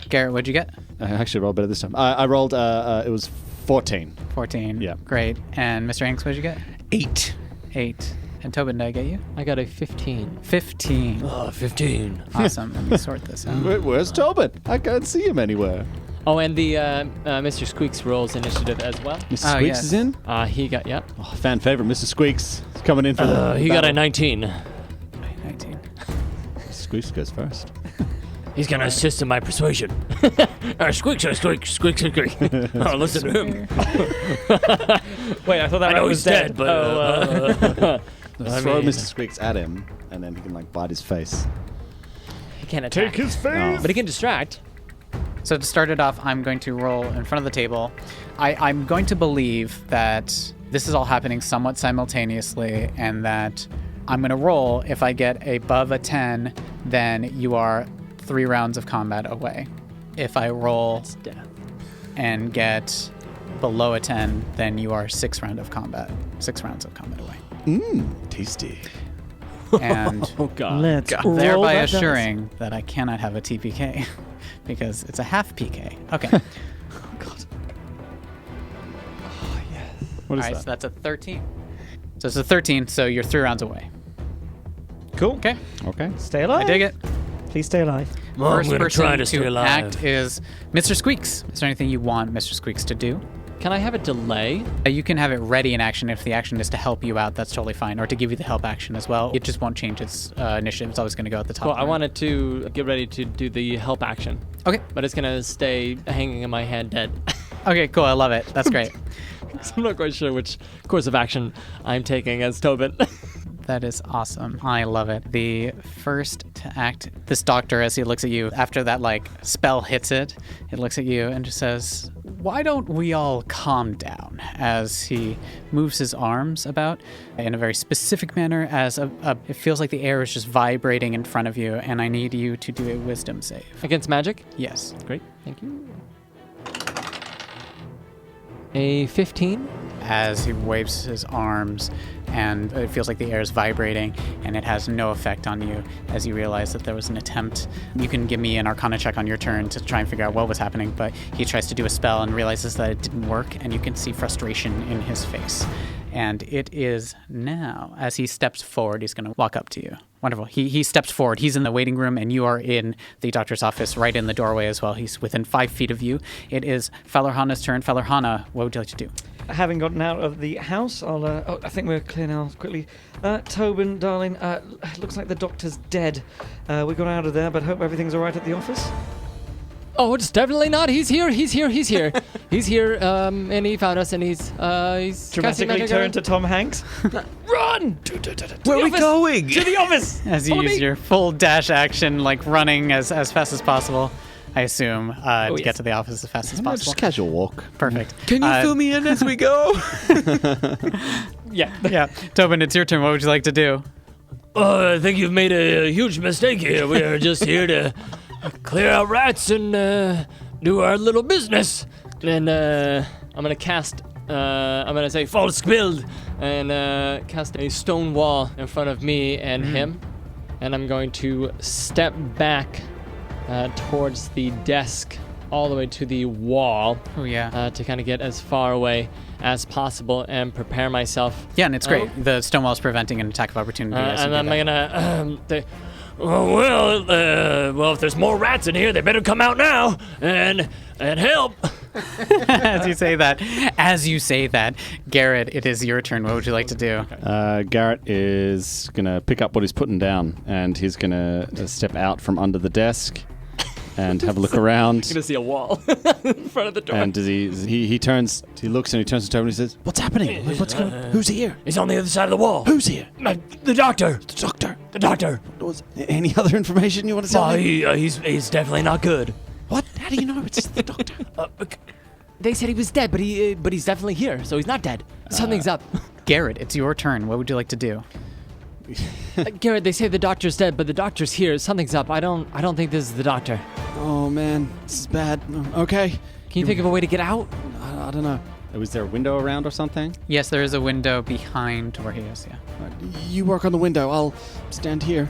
Garrett, what'd you get? I actually rolled better this time. I rolled, it was 14. 14. Yeah. Great. And Mr. Hanks, what'd you get? 8. 8. And Tobin, did I get you? I got a 15. 15. 15. Awesome. Let me sort this out. Where's Tobin? I can't see him anywhere. Oh, and the Mr. Squeaks rolls initiative as well. Mr. Squeaks yes. is in. He got, yep. Oh, fan favorite, Mr. Squeaks is coming in for the He got a battle. 19. 19. Squeaks goes first. He's gonna assist in my persuasion. Squeaks, squeaks, squeaks, squeaks. Oh, listen to him. Wait, I thought that I know was he's dead, but Throw Mr. Squeaks at him, and then he can like bite his face. he can't attack. Take his face. Oh. But he can distract. So to start it off, I'm going to roll in front of the table. I'm going to believe that this is all happening somewhat simultaneously, and that I'm going to roll. If I get above a 10, then you are 3 rounds of combat away. If I roll It's death. and get below a 10, then you are 6 rounds of combat away. Tasty. And Oh God. Let's roll thereby that dice. assuring that I cannot have a TPK because it's a half PK. Okay. What All is right, that? so that's a 13. So it's a 13, so you're 3 rounds away. Cool. Okay, Okay. Stay alive. I dig it. Please stay alive. First person to act is Mr. Squeaks. Is there anything you want Mr. Squeaks to do? Can I have a delay? You can have it ready in action. If the action is to help you out, that's totally fine. Or to give you the help action as well. It just won't change its initiative. It's always going to go at the top. Well, I wanted to get ready to do the help action, Okay. but it's gonna stay hanging in my hand dead. Okay, cool. I love it. That's great. So I'm not quite sure which course of action I'm taking as Tobin. That is awesome. I love it. The first to act, this doctor, as he looks at you, after that, like, spell hits it, it looks at you and just says, "Why don't we all calm down?" As he moves his arms about in a very specific manner, as it feels like the air is just vibrating in front of you, and I need you to do a wisdom save. Against magic? Yes. Great, thank you. A 15? As he waves his arms and it feels like the air is vibrating and it has no effect on you as you realize that there was an attempt. You can give me an Arcana check on your turn to try and figure out what was happening, but he tries to do a spell and realizes that it didn't work, and you can see frustration in his face. And it is now, as he steps forward, he's going to walk up to you. Wonderful. He steps forward. He's in the waiting room, and you are in the doctor's office, right in the doorway as well. He's within 5 feet of you. It is Falorhana's turn. Falorhana, what would you like to do? Having gotten out of the house, I think we're clear now. Quickly, Tobin, darling. Looks like the doctor's dead. We got out of there, but hope everything's all right at the office. Oh, it's definitely not. He's here. He's here. He's here. He's here. And he found us, and he's casting Dramatically magic turn around. to Tom Hanks. Run! Where are we going? To the office. As you Follow use me. your full dash action, like running as fast as possible, I assume, to yes. get to the office as fast as Just possible. casual walk. Perfect. Can you fill me in as we go? Yeah. Yeah. Tobin, it's your turn. What would you like to do? I think you've made a huge mistake here. We are just here to clear out rats and do our little business. And I'm gonna cast. I'm gonna say false build and cast a stone wall in front of me and him. And I'm going to step back towards the desk, all the way to the wall, Oh, yeah. to kind of get as far away as possible and prepare myself. Yeah, and it's great. The stone wall is preventing an attack of opportunity. as you And do I'm that. gonna well, if there's more rats in here, they better come out now and help. As you say that, Garrett, it is your turn. What would you like to do? Garrett is going to pick up what he's putting down, and he's going to step out from under the desk and have a look around. Gonna see a wall in front of the door. And does he turns, he looks and he turns to Tobin and he says, "What's happening? What's going on? Who's here? He's on the other side of the wall. Who's here? The doctor. The doctor. The doctor. Any other information you want to tell me? He's definitely not good. What? How do you know it's the doctor? They said he was dead, but he's definitely here, so he's not dead. Something's up. Garrett, it's your turn. What would you like to do? Garrett, they say the doctor's dead, but the doctor's here. Something's up. I don't think this is the doctor. Oh man, this is bad. Okay. Can you think of a way to get out? I don't know. Was there a window around or something? Yes, there is a window behind where he is, yeah. You work on the window. I'll stand here.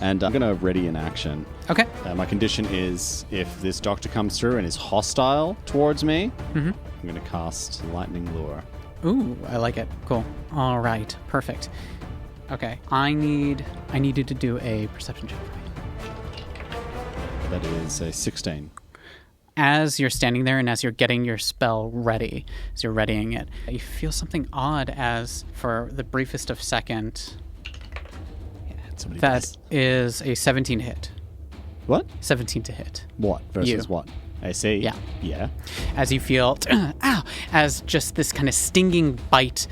And I'm going to ready an action. Okay. My condition is if this doctor comes through and is hostile towards me, Mhm. I'm going to cast Lightning Lure. Ooh, I like it. Cool. All right. Perfect. Okay. I need you to do a perception check for me. That is a 16. As you're standing there and as you're getting your spell ready, as you're readying it, you feel something odd as for the briefest of second, Somebody that does. is a 17 to hit. What? 17 to hit. What versus You. what? AC? Yeah. Yeah. As you feel, ow, as just this kind of stinging bite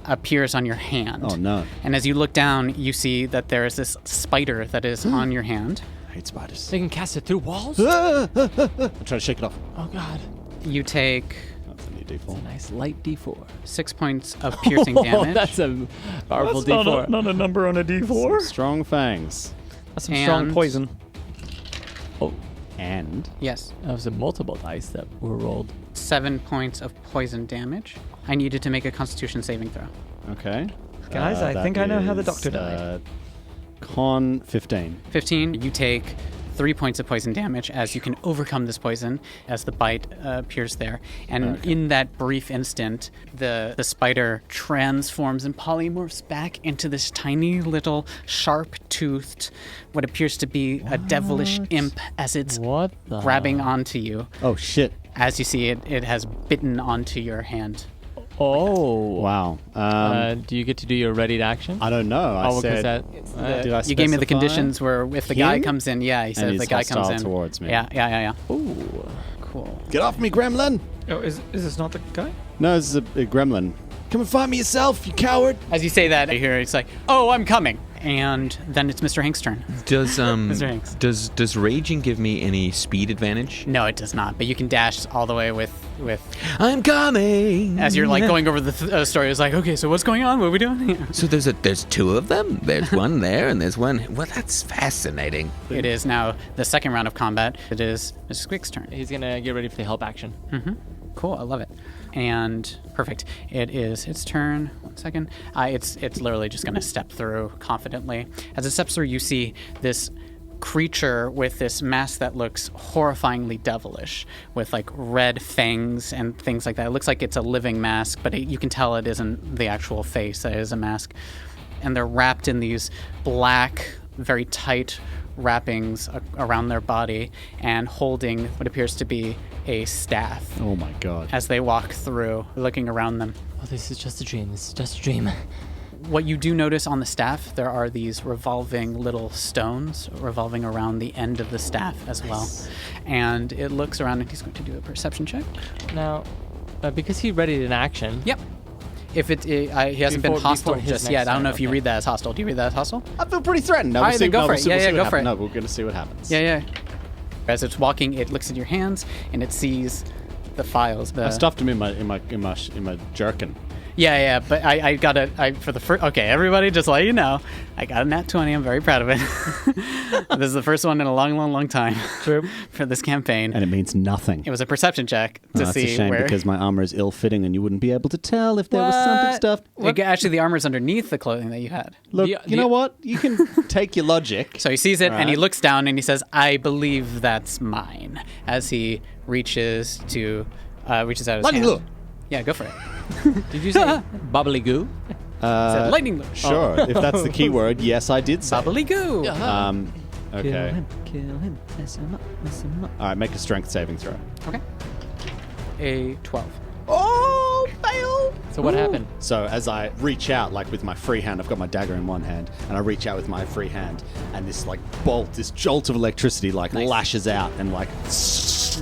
appears on your hand. Oh, no. And as you look down, you see that there is this spider that is on your hand. I hate spiders. They can cast it through walls? I'm trying to shake it off. Oh, God. You take That's a new D4. Nice light D4. 6 points of piercing damage. That's a powerful That's D4. not a number on a D4. Strong fangs. That's some strong And- poison. Oh, And Yes. that was a multiple dice that were rolled. 7 points of poison damage. I need you to make a constitution saving throw. okay. Guys, I that think I know how the is, doctor died. Con 15. 15, you take 3 points of poison damage as you can overcome this poison as the bite appears there. And in that brief instant, the spider transforms and polymorphs back into this tiny little sharp-toothed, what appears to be a devilish imp as it's What the? grabbing onto you. Oh, shit. As you see it, it has bitten onto your hand. Oh. Wow. Do you get to do your readied action? I don't know. I because said... that. Did I You gave me the specify? conditions where if the guy Him? comes in, yeah, he said if he's the guy comes hostile in. towards me. Yeah. Ooh. Cool. Get off me, gremlin! Oh, is this not the guy? No, this is a gremlin. Come and find me yourself, you coward! As you say that, I hear it's like, "Oh, I'm coming," and then it's Mr. Hank's turn. Does Mr. Hanks. does raging give me any speed advantage? No, it does not. But you can dash all the way with I'm coming. as you're like going over the story. It's like, okay, so what's going on? What are we doing? So there's two of them. There's one there, and there's one. Well, that's fascinating. It is now the second round of combat. It is Mr. Squeak's turn. He's going to get ready for the help action. Cool, I love it. And perfect. It is its turn. 1 second. It's literally just going to step through confidently. As it steps through, you see this creature with this mask that looks horrifyingly devilish, with like red fangs and things like that. It looks like it's a living mask, but you can tell it isn't the actual face. It is a mask. And they're wrapped in these black, very tight wrappings around their body and holding what appears to be a staff Oh my god. as they walk through, looking around them. Oh, this is just a dream. This is just a dream. What you do notice on the staff, there are these revolving little stones revolving around the end of the staff as well. And it looks around and he's going to do a perception check. Now, because he readied an action. Yep. If he hasn't been Before hostile his just next yet. I don't know turn, if you okay. read that as hostile. Do you read that as hostile? I feel pretty threatened. No, All right, then go for it. Yeah, go for it. No, we're going to see what happens. Yeah. As it's walking, it looks at your hands and it sees the files. I stuffed him in my jerkin. Yeah, but I got for the first. Okay, everybody, just let you know, I got a nat 20. I'm very proud of it. This is the first one in a long time. True. For this campaign. And it means nothing. It was a perception check to That's see a shame where. because my armor is ill-fitting and you wouldn't be able to tell if there was something stuffed. Actually, the armor's underneath the clothing that you had. Look, The- you know what? You can take your logic. So he sees it and he Right. looks down and he says, "I believe that's mine." As he reaches out his Lightning hand. lure. Yeah, go for it. Did you say bubbly goo? Said lightning lure. Sure, if that's the key word, yes, I did say. Bubbly goo. Okay. Kill him, mess him up. All right, make a strength saving throw. Okay. A 12. Oh, fail! So what happened? So as I reach out, like with my free hand, I've got my dagger in one hand, and I reach out with my free hand, and this like bolt, this jolt of electricity, like lashes out and like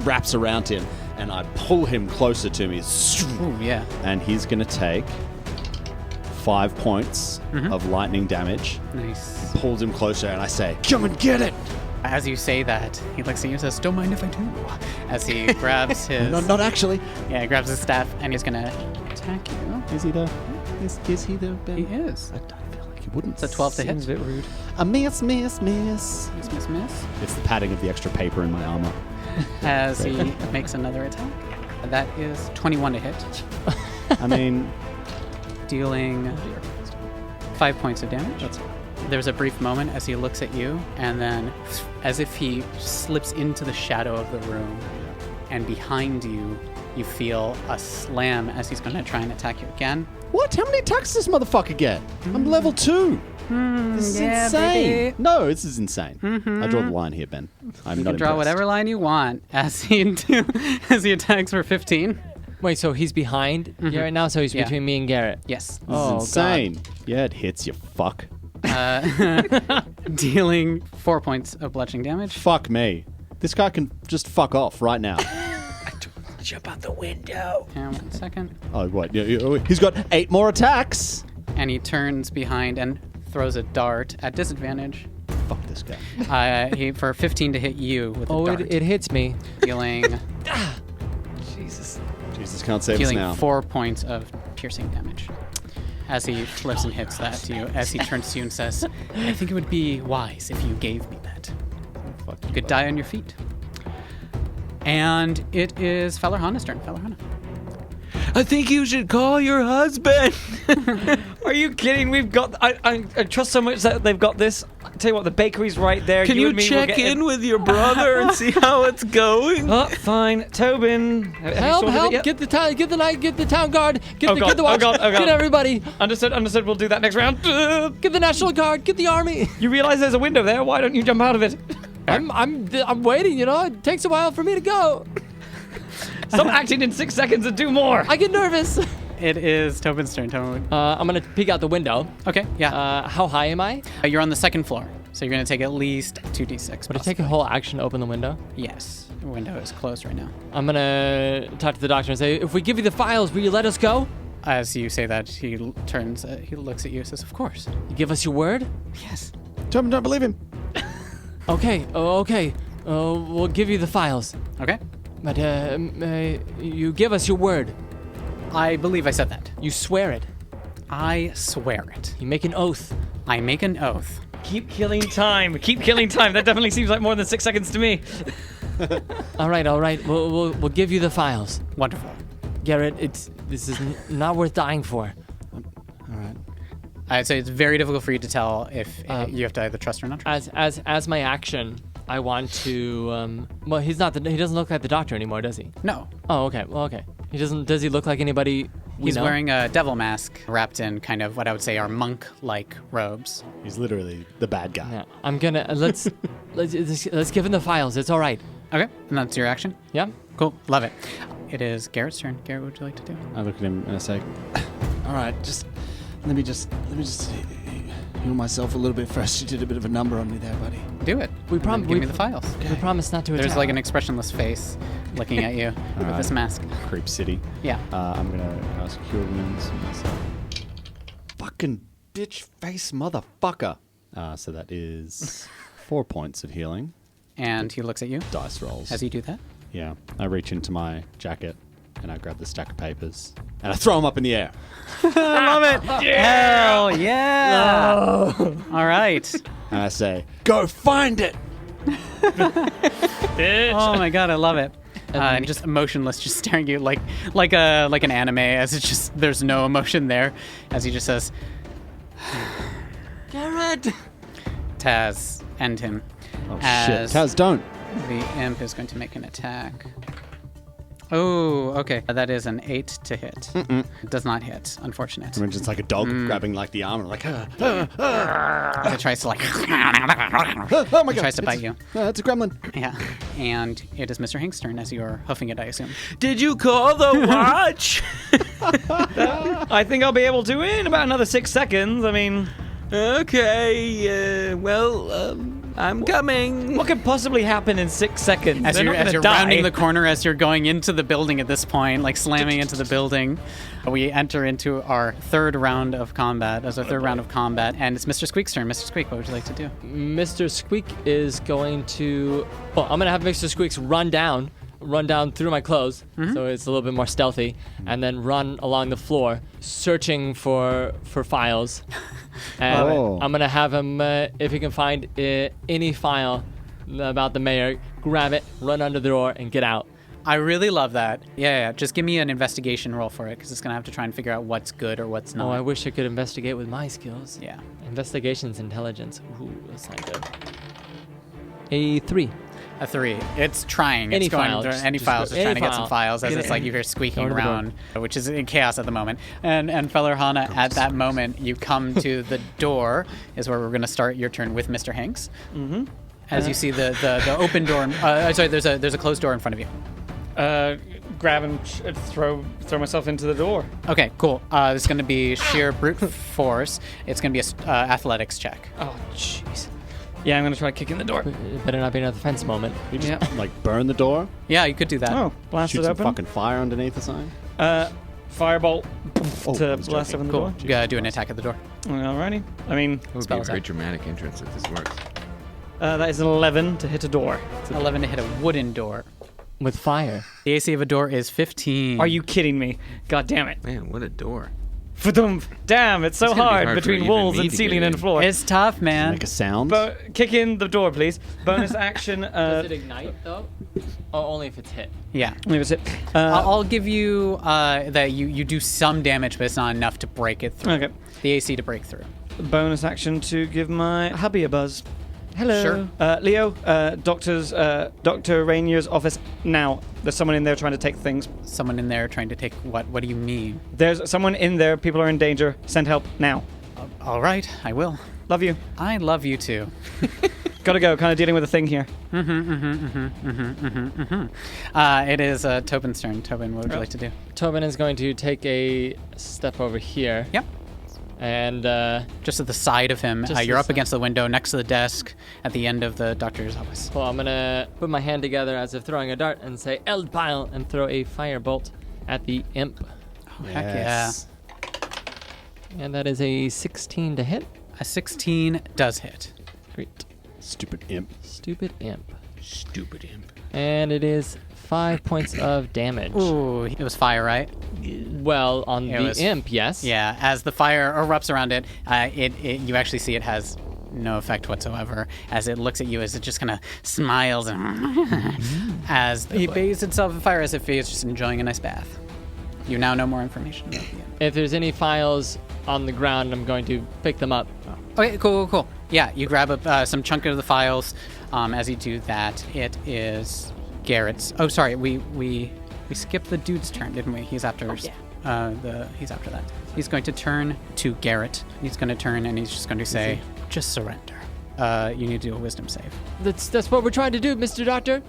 wraps around him, and I pull him closer to me, Ooh, yeah. and he's gonna take 5 points of lightning damage. Nice. Pulls him closer, and I say, "Come and get it!" As you say that, he looks at you and says, "Don't mind if I do." As he grabs his Not actually. yeah, he grabs his staff and he's gonna attack you. Is he though? Is he though? Ben? He is. I don't feel like he wouldn't. It's a 12 to hit. Seems a bit rude. A miss. Miss. It's the padding of the extra paper in my armor. As he makes another attack. That is 21 to hit, I mean, dealing 5 points of damage. that's There's a brief moment as he looks at you, and then as if he slips into the shadow of the room, and behind you, you feel a slam as he's going to try and attack you again. what? How many attacks does this motherfucker get? I'm level 2. This is yeah, insane. baby. No, this is insane. I draw the line here, Ben. I'm You not can draw impressed. whatever line you want as he attacks for 15. Wait, so he's behind Garrett now, so he's Yeah. between me and Garrett. Yes. This is insane. Yeah, it hits you, fuck. Dealing 4 points of bludgeoning damage. Fuck me. This guy can just fuck off right now. Jump out the window. And 1 second. Oh, what? He's got 8 more attacks. And he turns behind and throws a dart at disadvantage. Fuck this guy. He for 15 to hit you with a Oh, dart. it hits me. Dealing Jesus can't save us now. 4 points of piercing damage. As he flips and hits that to you, as he turns to you and says, I think it would be wise if you gave me that. Fuck You could die on your feet. And it is Fellerhana's turn. Fellerhana. I think you should call your husband. Are you kidding? We've got. I trust so much that they've got this. I tell you what, the bakery's right there. Can you and me will check get in with your brother and see how it's going? Oh, fine, Tobin. have you Help! sorted it Help! yet? Get the town! Get the town guard! Get Oh the God, get the oh watch! God, oh God. Get everybody! Understood. We'll do that next round. Get the National Guard! Get the army! You realize there's a window there? Why don't you jump out of it? I'm waiting. You know, it takes a while for me to go. Stop acting in 6 seconds and do more. I get nervous. It is Tobin's turn. Tobin. I'm gonna peek out the window. Okay, yeah. How high am I? You're on the second floor, so you're going to take at least 2d6. Would it take a whole action to open the window? Yes. The window is closed right now. I'm gonna talk to the doctor and say, if we give you the files, will you let us go? As you say that, he turns, he looks at you and says, of course. You give us your word? Yes. Tobin, don't believe him. Okay. Okay. We'll give you the files, Okay. but you give us your word. I believe I said that. You swear it. I swear it. You make an oath. I make an oath. Keep killing time. Keep killing time. That definitely seems like more than 6 seconds to me. All right. We'll give you the files. Wonderful. Garrett, this is not worth dying for. All right. I'd say it's very difficult for you to tell if you have to either trust or not trust. As my action, I want to. Well, he doesn't look like the doctor anymore, does he? No. Oh, okay. Well, okay. He doesn't. Does he look like anybody? He's wearing a devil mask wrapped in kind of what I would say are monk-like robes. He's literally the bad guy. Yeah, I'm gonna let's give him the files. It's all right. Okay. And that's your action? Yeah. Cool. Love it. It is Garrett's turn. Garrett, what would you like to do? I look at him and I say, all right, let me just heal myself a little bit first. You did a bit of a number on me there, buddy. Do it. We And then give me the files. We promise not to attack. There's like an expressionless face looking at you with this mask. Creep City. Yeah. I'm going to ask Cure Wounds on myself. Fucking bitch face motherfucker. So that is 4 points of healing. And he looks at you Dice rolls. as you do that. Yeah. I reach into my jacket and I grab the stack of papers and I throw them up in the air. I love it. Hell yeah. All right. And I say, go find it. Oh my god, I love it. And just emotionless, just staring at you like an anime, as it's just there's no emotion there, as he just says, Garrett. Taz, end him. Oh As shit. Taz, don't. The imp is going to make an attack. Oh, okay. That is an 8 to hit. It does not hit, unfortunate. I mean, just like a dog grabbing like the arm and like, As it tries to oh my god. tries to bite you. It's a gremlin. Yeah. And it is Mr. Hank's turn as you are hoofing it, I assume. Did you call the watch? I think I'll be able to in about another 6 seconds. I mean, Okay, I'm coming. what could possibly happen in 6 seconds? As They're not you're gonna die. rounding the corner, as you're going into the building at this point, like slamming into the building, we enter into our third round of combat. As our third round of combat, and it's Mr. Squeak's turn. Mr. Squeak, what would you like to do? Mr. Squeak is going to. Well, I'm gonna have Mr. Squeaks run down through my clothes, so it's a little bit more stealthy, and then run along the floor, searching for files. And Oh. I'm gonna have him, if he can find any file about the mayor, grab it, run under the door, and get out. I really love that. Yeah. Just give me an investigation roll for it, because it's gonna have to try and figure out what's good or what's not. Oh, I wish I could investigate with my skills. Yeah. Investigation's intelligence. Ooh, that's not good. A 3. A 3. It's trying. Any it's going file, through just- any just files. It's any trying to get some file. files as Get it's it. like you hear squeaking Go to the door. around, which is in chaos at the moment. And Fellerhana, at that moment, you come to the door, is where we're going to start your turn with Mr. Hanks. Mm-hmm. As you see the open door. Sorry, there's a closed door in front of you. Grab and throw myself into the door. Okay, cool. It's going to be sheer brute force. It's going to be a athletics check. Oh, jeez. Yeah, I'm going to try kicking the door. It better not be another defense moment. You just Yeah. like burn the door, Yeah, you could do that. Oh, blast shoot it some open. fucking fire underneath or something. Firebolt Oh, I to was blast joking. open the Cool. door. You gotta do an attack at the door. Alrighty. I mean, It would be Spell a is very that? dramatic entrance if this works. that is an 11 to hit a door. 11 to hit a wooden door. With fire. The AC of a door is 15. Are you kidding me? God damn it. Man, what a door. Fa-dum. Damn, it's so It's gonna be hard hard for between even walls me and to ceiling get and in. floor. It's tough, man. Make a sound. Kick in the door, please. Bonus action. Does it ignite, though? Oh, only if it's hit. Yeah. Leave us it. I'll give you that you do some damage, but it's not enough to break it through. Okay. The AC to break through. Bonus action to give my hubby a buzz. Hello. Sure. Leo, Dr. Rainier's office now. There's someone in there trying to take things. Someone in there trying to take what? What do you mean? There's someone in there. People are in danger. Send help now. All right, I will. Love you. I love you too. Gotta go. Kind of dealing with a thing here. It is Tobin's turn. Tobin, what would you like to do? Tobin is going to take a step over here. Yep. And Just at the side of him. Just You're the up against the window next to the desk at the end of the doctor's office. well, I'm going to put my hand together as if throwing a dart and say Eld Pile and throw a firebolt at the imp. Oh, heck yeah. And that is a 16 to hit. A 16 does hit. Great. Stupid imp. Stupid imp. Stupid imp. And it is 5 points of damage. Ooh, it was fire, right? Well, on It the was- imp, yes. Yeah, as the fire erupts around it, you actually see it has no effect whatsoever as it looks at you as it just kind of smiles and as it bathes itself in fire as if it's just enjoying a nice bath. You now know more information about the end. If there's any files on the ground, I'm going to pick them up. Okay, cool. Yeah, you grab up some chunk of the files. As you do that, it is Garrett's. Oh, sorry, we skipped the dude's turn, didn't we? He's after. He's after that. He's going to turn to Garrett. He's going to turn and he's just going to say, "Just surrender." You need to do a wisdom save. That's what we're trying to do, Mr. Doctor.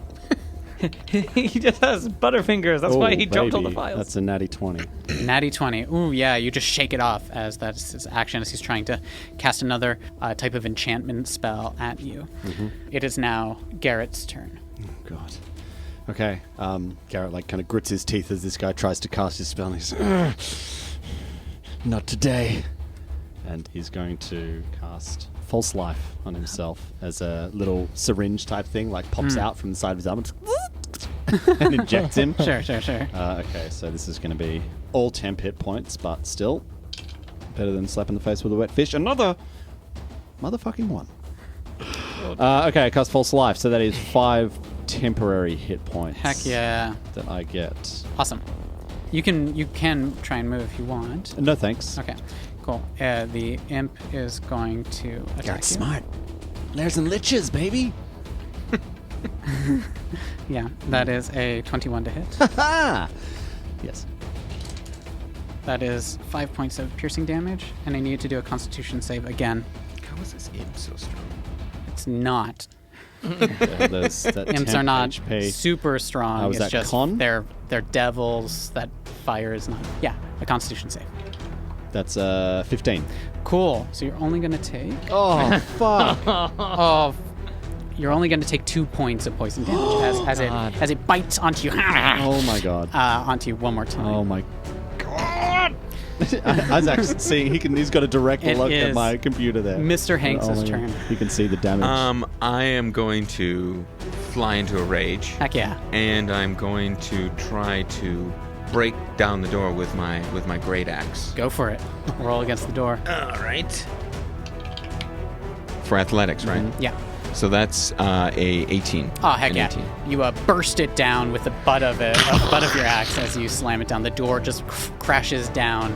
He just has butterfingers. That's why he dropped all the baby. files. That's a natty 20. Natty 20. Ooh, yeah, you just shake it off as that's his action as he's trying to cast another type of enchantment spell at you. It is now Garrett's turn. Oh, God. Okay. Garrett like kind of grits his teeth as this guy tries to cast his spell. And he's not today. And he's going to cast False Life on himself as a little syringe type thing, like pops out from the side of his arm and injects him. Sure. Okay, so this is going to be all temp hit points, but still better than slapping the face with a wet fish. Another motherfucking one. Okay, I cast False Life, so that is 5 temporary hit points. Heck yeah. That I get. Awesome. You can try and move if you want. No thanks. Okay, cool. The imp is going to attack Garrett's you. smart. There's some liches, baby. Yeah, that is a 21 to hit. Ha! Yes. That is 5 points of piercing damage, and I need to do a Constitution save again. How is this imp so strong? It's not. There's that Imps 10 are not HP. super strong. Was it's that just con? they're devils. That fire is not. Yeah, a Constitution save. That's 15. Cool. So you're only gonna take. Oh, fuck. Oh, you're only gonna take 2 points of poison damage God. as it bites onto you. Oh, my God. Onto you one more time. Oh, my God. I was actually seeing he's got a direct It look at is my computer there. Mr. Hanks' Only turn. You can see the damage. I am going to fly into a rage, Heck yeah. and I'm going to try to break down the door with my great axe. Go for it. Roll against the door. All right. For athletics, right? Yeah. So that's a 18. Oh, heck An yeah. 18. You burst it down with the butt of your axe as you slam it down. The door just crashes down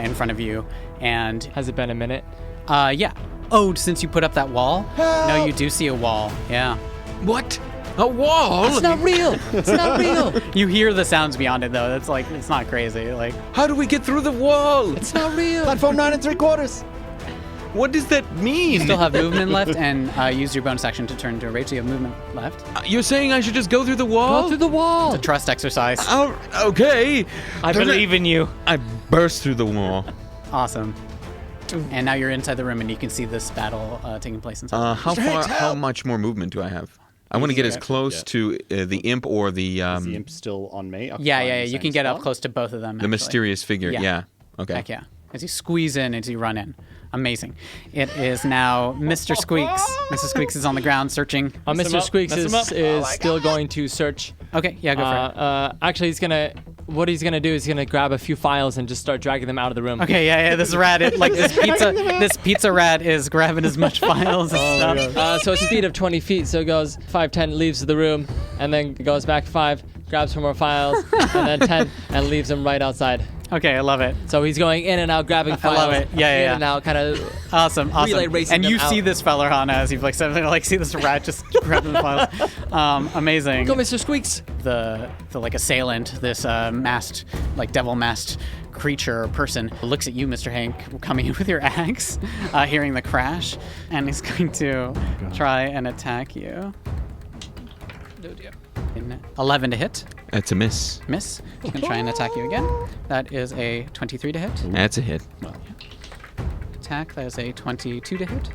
in front of you. And, Has it been a minute? yeah. Oh, since you put up that wall? No, you do see a wall. Yeah. What? A wall? It's not real. It's not real. You hear the sounds beyond it, though. It's like, it's not crazy. Like, How do we get through the wall? It's not real. Platform 9 3/4. What does that mean? still have movement left, and use your bonus action to turn to a rage. So you have movement left. You're saying I should just go through the wall? Go through the wall. It's a trust exercise. Oh, okay. I believe in you. I burst through the wall. Awesome. And now you're inside the room, and you can see this battle taking place inside. How much more movement do I have? I want to get as close to the imp or the Is the imp still on me? Yeah. You can get up close to both of them. the mysterious figure. Yeah. Okay. Heck yeah. As you squeeze in, as you run in. Amazing. It is now Mr. Squeaks. Mr. Squeaks is on the ground searching. Mr. Squeaks Mess him up. is still going to search. Okay, yeah, go for it. Actually, what he's gonna do is he's gonna grab a few files and just start dragging them out of the room. Okay, yeah. This rat, this pizza rat is grabbing as much files as stuff. So a speed of 20 feet. So it goes 5, 10, leaves the room, and then goes back 5, grabs some more files, and then 10, and leaves them right outside. Okay, I love it. So he's going in and out, grabbing files. love it. Yeah. In and out, kind of. Awesome. Relay racing And them you out. see this feller, Hana, as you've see this rat just grabbing the files. Amazing. Go, Mr. Squeaks. The assailant, this masked, devil masked creature or person, looks at you, Mr. Hank, coming in with your axe, hearing the crash, and he's going to try and attack you. 11 to hit. That's a miss. Miss. He's going to try and attack you again. That is a 23 to hit. That's a hit. Attack, that is a 22 to hit.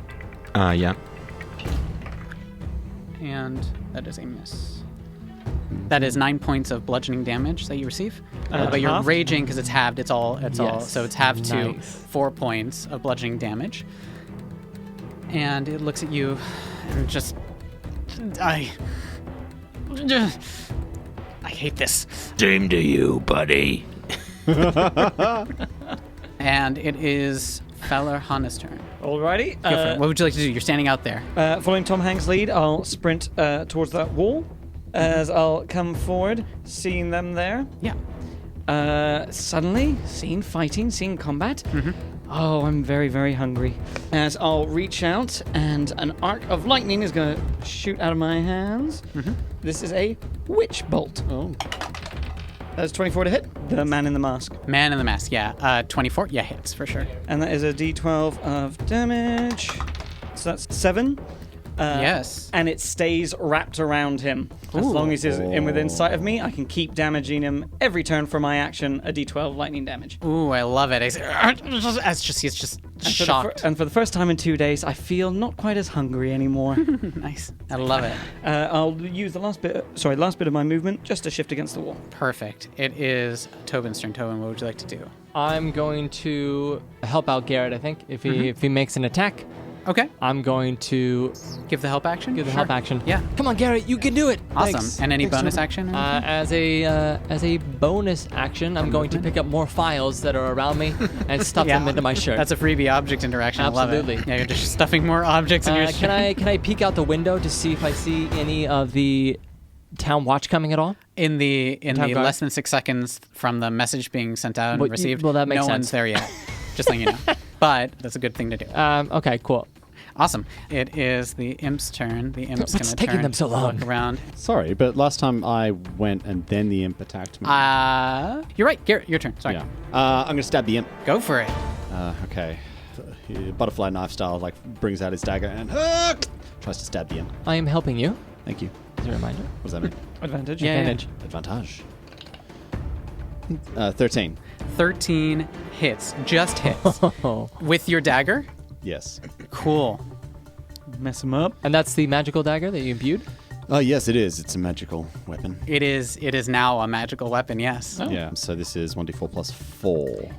Yeah. And that is a miss. That is 9 points of bludgeoning damage that you receive. But you're halved? raging because it's halved. It's all. Yes. So it's halved to Nice. 4 points of bludgeoning damage. And it looks at you and just. I hate this. Same to you, buddy. And it is Feller Hana's turn. Alrighty. Go for it. What would you like to do? You're standing out there. Following Tom Hanks' lead, I'll sprint towards that wall as I'll come forward, seeing them there. Yeah. Suddenly, seeing fighting, seeing combat. Oh, I'm very, very hungry. As I'll reach out, and an arc of lightning is going to shoot out of my hands. This is a witch bolt. Oh. That's 24 to hit. The man in the mask. Man in the mask, yeah. 24, yeah, hits for sure. And that is a d12 of damage. So that's 7. Yes. And it stays wrapped around him. As long as he's in within sight of me, I can keep damaging him every turn for my action, a d12 lightning damage. Ooh, I love it. He's just shocked. And for the first time in 2 days, I feel not quite as hungry anymore. Nice. I love it. I'll use the last bit of my movement just to shift against the wall. Perfect. It is Tobin's turn. Tobin, what would you like to do? I'm going to help out Garrett. I think if he makes an attack, Okay. I'm going to Give the help action? give the Sure. help action. Yeah. Come on, Garrett, you can do it. Awesome. Thanks. And any Thanks, bonus Tobin. action? As a bonus action, I'm going to pick up more files that are around me and stuff them into my shirt. That's a freebie object interaction. I love Absolutely. it. Yeah, you're just stuffing more objects in your shirt. Can I peek out the window to see if I see any of the town watch coming at all? In the Time guard. less than 6 seconds from the message being sent out and Well, received, well, that makes no sense. one's there yet. Just letting you know. But that's a good thing to do. Okay, cool. Awesome. It is the imp's turn. The imp's going What's to taking turn. them so long? Look around. Sorry, but last time I went and then the imp attacked me. You're right. Garrett, your turn. Sorry. Yeah. I'm going to stab the imp. Go for it. Okay. Butterfly knife style, brings out his dagger and tries to stab the imp. I am helping you. Thank you. As a reminder. What does that mean? Advantage. Yeah. Advantage. Advantage. 13. 13 hits. Just hits. Oh. With your dagger? Yes. Cool. Mess him up. And that's the magical dagger that you imbued? Oh, yes, it is. It's a magical weapon. It is now a magical weapon, yes. Yeah, so this is 1d4 plus 4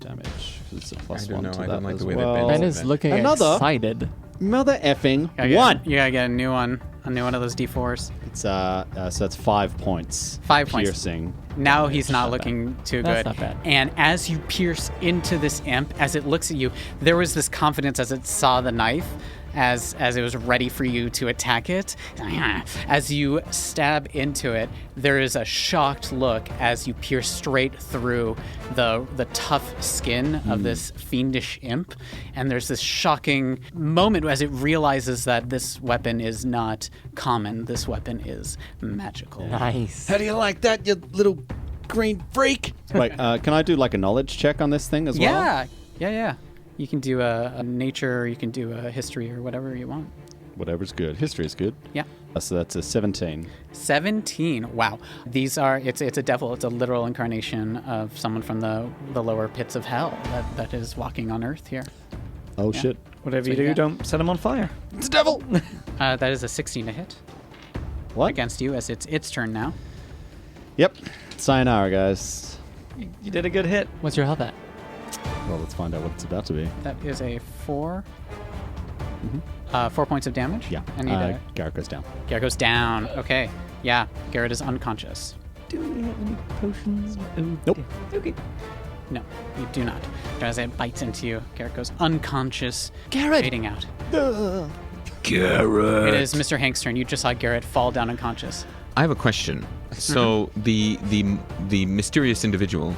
damage. 'Cause it's a plus I don't 1 know, to I that don't like as the way that well. Ben Ben is looking Another? excited. Mother effing Gotta get- 1. You gotta get a new one of those D4s. It's so that's 5 points. 5 points. Piercing. Now he's not Not looking too That's good. not bad. And as you pierce into this imp, as it looks at you, there was this confidence as it saw the knife, as it was ready for you to attack it. As you stab into it, there is a shocked look as you pierce straight through the tough skin of this fiendish imp, and there's this shocking moment as it realizes that this weapon is not common. This weapon is magical. Nice. How do you like that, you little green freak? Wait, can I do like a knowledge check on this thing as well? Yeah. You can do a nature, or you can do a history, or whatever you want. Whatever's good. History is good. Yeah. So that's a 17. 17. Wow. These are, it's a devil. It's a literal incarnation of someone from the lower pits of hell that is walking on earth here. Oh, shit. Whatever So you do, yeah. don't set them on fire. It's a devil! That is a 16 to hit What? against you, as it's its turn now. Yep. Sayonara, guys. You did a good hit. What's your health at? Well, let's find out what it's about to be. That is a 4. 4 points of damage. Yeah. I need a... Garrett goes down. Garrett goes down. Okay. Yeah. Garrett is unconscious. Do we have any potions? Nope. Okay. No, you do not. As it bites into you, Garrett goes unconscious, Garrett! fading out. Garrett. It is Mr. Hank's turn. You just saw Garrett fall down unconscious. I have a question. So the mysterious individual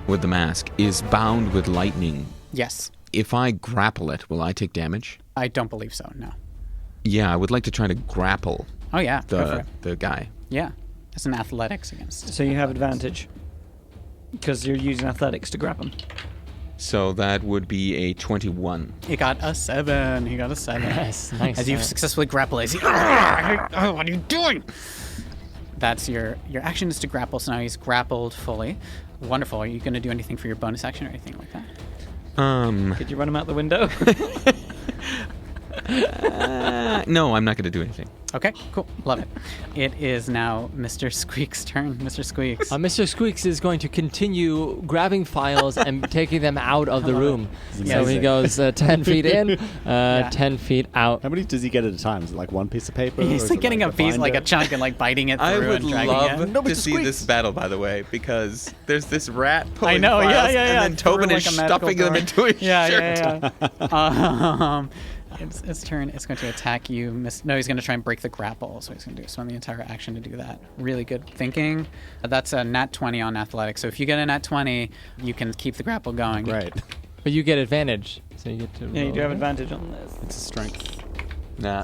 with the mask is bound with lightning. Yes. If I grapple it, will I take damage? I don't believe so, no. Yeah, I would like to try to grapple Oh, yeah. Go for it. the guy. Yeah. It's an athletics against. So you have advantage. Because you're using athletics to grab them. So that would be a 21. He got a 7. He got a 7. Nice. As you Alright. successfully grapple, what are you doing? That's your action is to grapple, so now he's grappled fully. Wonderful. Are you going to do anything for your bonus action or anything like that? Could you run him out the window? No, I'm not going to do anything. Okay, cool. Love it. It is now Mr. Squeak's turn. Mr. Squeaks. Mr. Squeaks is going to continue grabbing files and taking them out of the room. So he amazing. goes 10 feet in, 10 feet out. How many does he get at a time? Is it like one piece of paper? or He's is like it getting a piece, like a binder? chunk, and like biting it through I would and dragging it. love to see this battle, by the way, because there's this rat pulling I know, files, yeah. and then Tobin Through, is like, a medical stuffing them door. into his shirt. Yeah. Its turn. It's going to attack you. No, he's going to try and break the grapple. So he's going to spend the entire action to do that. Really good thinking. That's a nat 20 on athletics. So if you get a nat 20, you can keep the grapple going. Right. But you get advantage. So you get to Yeah, you roll. do have advantage on this. It's a strength. Nah.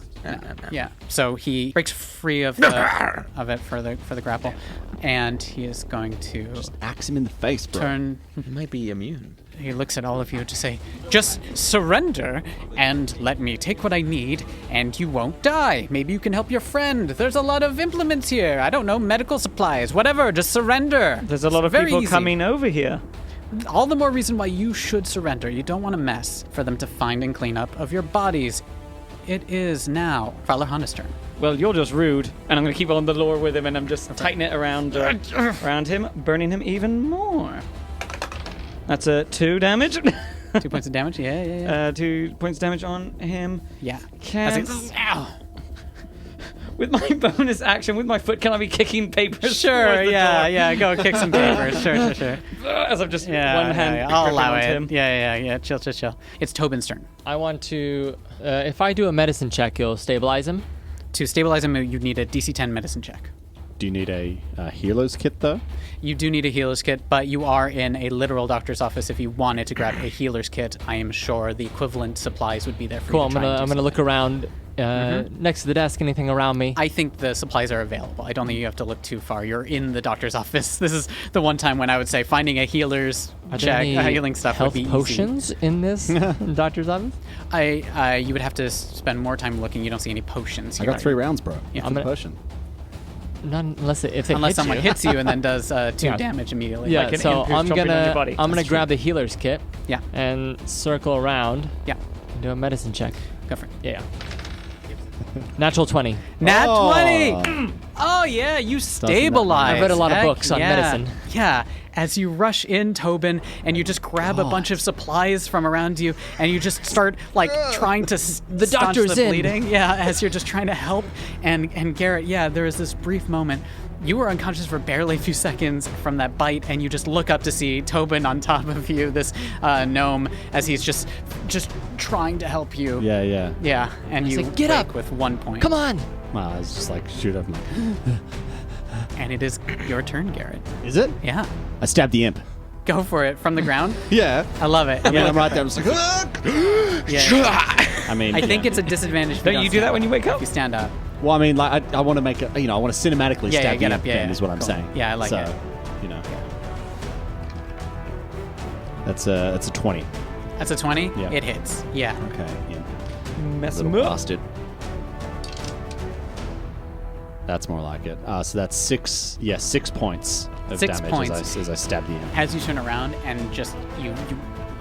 Yeah. So he breaks free of it for the grapple, and he is going to Axe him in the face, bro. turn. He might be immune. He looks at all of you to say, "Just surrender and let me take what I need, and you won't die. Maybe you can help your friend. There's a lot of implements here. I don't know, medical supplies, whatever. Just surrender." There's a lot of Very people easy. coming over here. All the more reason why you should surrender. You don't want to mess for them to find and clean up of your bodies. It is now Fowler Honda's turn. Well, you're just rude, and I'm going to keep on the lure with him, and I'm just tightening it around him, burning him even more. That's a 2 damage. 2 points of damage. Yeah. 2 points damage on him. Yeah. Can As it- Ow. with my bonus action, with my foot, can I be kicking papers? Sure. towards the door? Yeah. Go kick some papers. Sure. As I'm just Yeah. one hand. yeah. I'll gripping allow onto it. him. Yeah. Chill. It's Tobin's turn. I want to, if I do a medicine check, you'll stabilize him. To stabilize him, you need a DC 10 medicine check. Do you need a healer's kit, though? You do need a healer's kit, but you are in a literal doctor's office. If you wanted to grab a healer's kit, I am sure the equivalent supplies would be there for Cool. you. I'm to try and do gonna look something. around next to the desk. Anything around me? I think the supplies are available. I don't think you have to look too far. You're in the doctor's office. This is the one time when I would say finding a healer's Are there check, any healing stuff health would be potions in this doctor's office? easy. You would have to spend more time looking. You don't see any potions I here. got 3 rounds, bro. Yeah. For I'm the gonna- potion. Not unless if it Unless hits someone you. hits you and then does 2 Yeah. damage immediately. Yeah. Like an So imp who's I'm chomping on gonna your body. grab the healer's kit Yeah. and circle around Yeah. and do a medicine check. Go for it. Yeah. Natural 20. Nat Oh. 20! Oh, yeah, you stabilize. I've read a lot of Heck books on yeah. medicine. Yeah, as you rush in, Tobin, and you just grab a bunch of supplies from around you, and you just start like trying to The staunch doctor's the in. bleeding. Yeah, as you're just trying to help. And Garrett, yeah, there is this brief moment. You were unconscious for barely a few seconds from that bite, and you just look up to see Tobin on top of you, this gnome, as he's just trying to help you. Yeah. Yeah, and you like, "Get wake up! with 1 point. Come on. Well, I was just like, shoot up. And it is your turn, Garrett. Is it? Yeah. I stabbed the imp. Go for it from the ground. Yeah. I love it. I mean, I'm right there. I'm just like, Yeah. I mean, I think yeah. it's a disadvantage. If Don't you do stand that when up. you wake up? If you stand up. Well, I mean, like, I want to make it. I want to cinematically Yeah, stab get the up. imp. Yeah, then yeah. is what I'm Cool. saying. Yeah, I like it. That's a 20. That's a 20. Yeah. It hits. Yeah. Okay. Yeah. Mess Little him up. bastard. That's more like it. So that's 6. Yeah, 6 points of 6 damage points. as I stab the imp. As you turn around and just you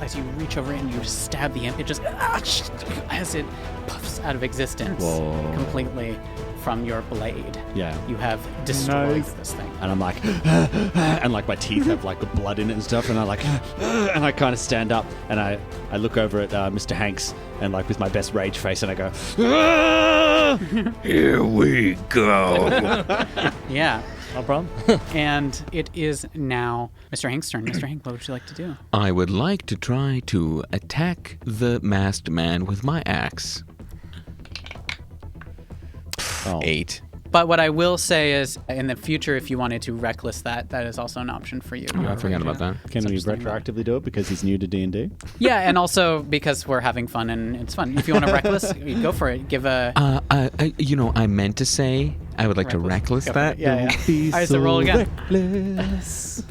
as you reach over and you stab the imp, it just as it puffs out of existence Whoa. completely from your blade. Yeah. You have destroyed Nice. this thing. And I'm like, and like my teeth have like blood in it and stuff, and I like, and I kind of stand up and I look over at Mr. Hanks and like with my best rage face and I go, Here we go. Yeah. No problem. And it is now Mr. Hank's turn. Mr. Hank, what would you like to do? I would like to try to attack the masked man with my axe. oh, 8. But what I will say is, in the future, if you wanted to reckless that is also an option for you. I forgot about that. Can we Interesting. retroactively do it because he's new to D&D? Yeah, and also because we're having fun and it's fun. If you want to reckless, you go for it. Give a I meant to say I would like to reckless Go for that. it. Yeah. All right, so roll again. Reckless.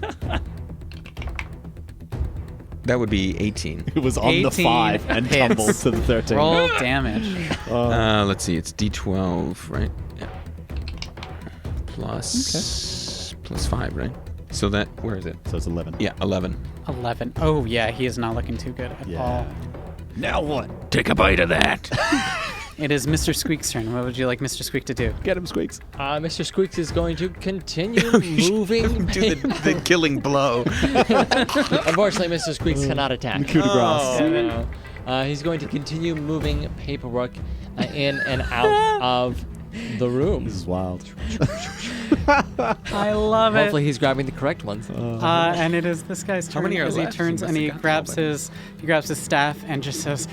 That would be 18. It was on the 18 5 and hits. tumbled to the 13. Roll damage. Let's see. It's D12, right? Yeah. Plus 5, right? So that, where is it? So it's 11. Yeah, 11. 11. Oh, yeah, he is not looking too good at all. Now what? Take a bite of that. It is Mr. Squeak's turn. What would you like Mr. Squeak to do? Get him, Squeaks. Mr. Squeaks is going to continue moving. Do the killing blow. Unfortunately, Mr. Squeaks cannot attack. Coup de grace. No. He's going to continue moving paperwork in and out of the room. This is wild. I love it. Hopefully, he's grabbing the correct ones. And it is this guy's turn. many are as he left? turns You and must he have grabs gotten his staff and just says,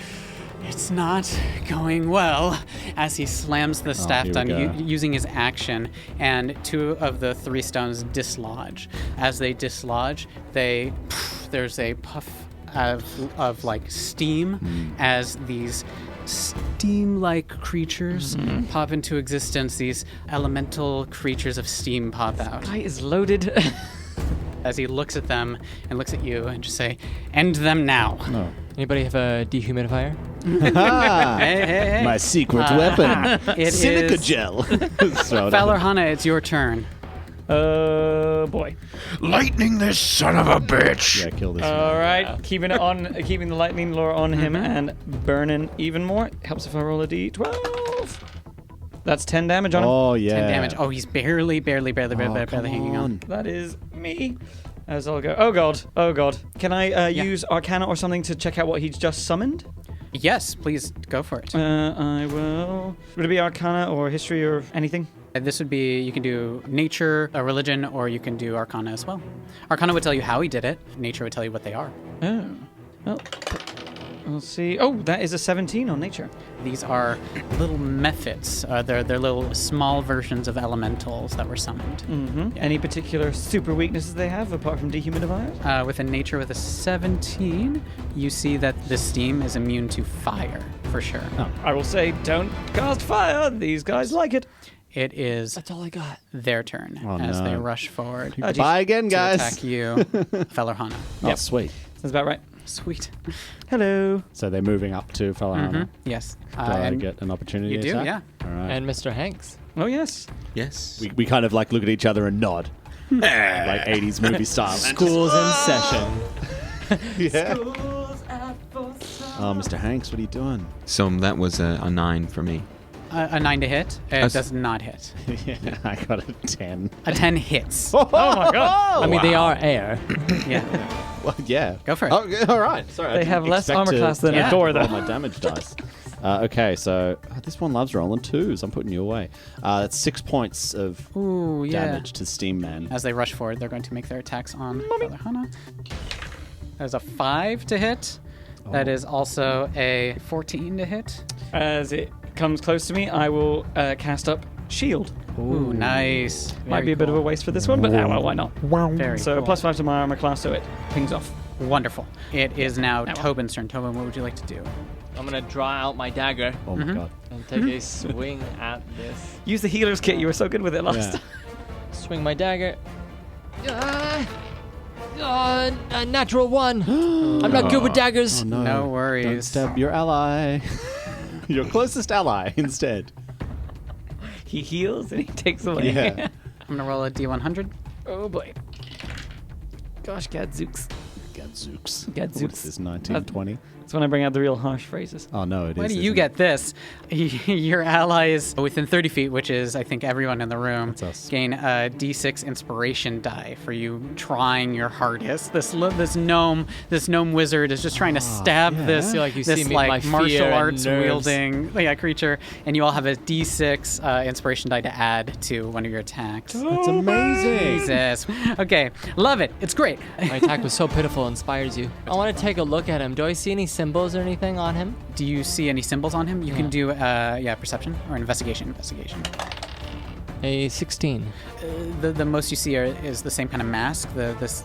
"It's not going well," as he slams the staff here we down go. using his action, and 2 of the 3 stones dislodge. As they dislodge, there's a puff of like steam as these steam-like creatures pop into existence. These elemental creatures of steam pop out. Guy is loaded. As he looks at them and looks at you and just say, "End them now." No. Anybody have a dehumidifier? Hey, hey, hey. My secret weapon. It Silica is gel. Throw it at Valor him. Hana, it's your turn. Boy. Lightning this son of a bitch. Yeah, kill this All right, keeping the lightning lure on him and burning even more. Helps if I roll a d12. That's 10 damage on him. Oh, yeah. 10 damage. Oh, he's barely come hanging on. That is me. As I'll go. Oh god. Can I use Arcana or something to check out what he's just summoned? Yes, please go for it. I will. Would it be Arcana or History or anything? This would be, you can do Nature, a Religion, or you can do Arcana as well. Arcana would tell you how he did it. Nature would tell you what they are. Oh. Well, we'll see. Oh, that is a 17 on Nature. These are little mephits. They're little small versions of elementals that were summoned. Mm-hmm. Any particular super weaknesses they have apart from dehumidifiers? With a Nature with a 17, you see that the steam is immune to fire, for sure. I will say, don't cast fire. These guys like it. It is That's all I got. their turn Oh, as no. they rush forward Bye again, to guys. attack you, Valor Hana. Oh, sweet. That's about right. Sweet. Hello. So they're moving up to Falahana. Yes. Do I And get an opportunity you do, attack? yeah. All right. And Mr. Hanks. Oh, yes. Yes. We kind of like look at each other and nod. Like 80s movie style. School's in session. Yeah. Oh, Mr. Hanks, what are you doing? So that was a 9 for me. A 9 to hit. It does not hit. Yeah, I got a 10. A 10 hits. Oh my god! I mean, they are air. Yeah. Well, yeah. Go for it. Oh, all right. Sorry. I They didn't have less expect armor to class than a door, though. roll my damage dice. Okay, so this one loves rolling 2s. I'm putting you away. That's 6 points of Ooh, yeah. damage to Steam Man. As they rush forward, they're going to make their attacks on Father Hana. There's a 5 to hit. That is also a 14 to hit. As it comes close to me, I will cast up Shield. Ooh, nice. Might be a bit of a waste for this one, but well, why not? Very So cool. +5 to my armor class, so it pings off. Wonderful. It is now Tobin's turn. Tobin, what would you like to do? I'm gonna draw out my dagger Oh my god. and take a swing at this. Use the healer's kit. You were so good with it last Yeah. time. Swing my dagger. A natural 1. I'm not good with daggers. Oh, no. No Don't worries. stab your ally. Your closest ally instead. He heals and he takes away. Yeah. I'm going to roll a D100. Oh boy. Gosh, gadzooks. Gadzooks. Gadzooks. What is this, 1920? That's when I bring out the real harsh phrases. Oh, no, it is. Why do you isn't get it? this? Your ally is within 30 feet, which is, I think, everyone in the room. That's us. Gain a D6 inspiration die for you trying your hardest. This gnome wizard is just trying to stab yeah. this, Feel like you see this me in my martial fear and arts nerves. wielding creature, and you all have a D6 inspiration die to add to one of your attacks. That's amazing. Jesus. Okay, love it. It's great. My attack was so pitiful, inspires you. I want to take a look at him. Do I see any symbols or anything on him? Do you see any symbols on him? You can do perception or investigation. A 16. The most you see is the same kind of mask. There's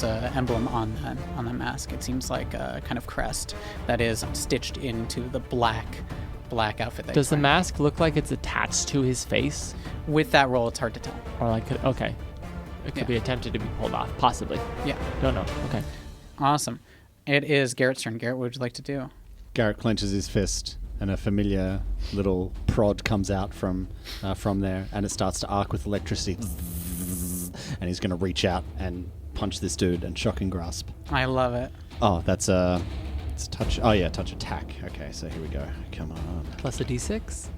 a emblem on the mask. It seems like a kind of crest that is stitched into the black outfit. That Does he's the wearing. mask look like it's attached to his face? With that roll, it's hard to tell. Or like, okay. It could Yeah. be attempted to be pulled off, possibly. Yeah. Don't know. Okay. Awesome. It is Garrett's turn. Garrett, what would you like to do? Garrett clenches his fist, and a familiar little prod comes out from there, and it starts to arc with electricity. And he's going to reach out and punch this dude and shocking grasp. I love it. Oh, it's a touch. Oh yeah, touch attack. Okay, so here we go. Come on. Plus a d6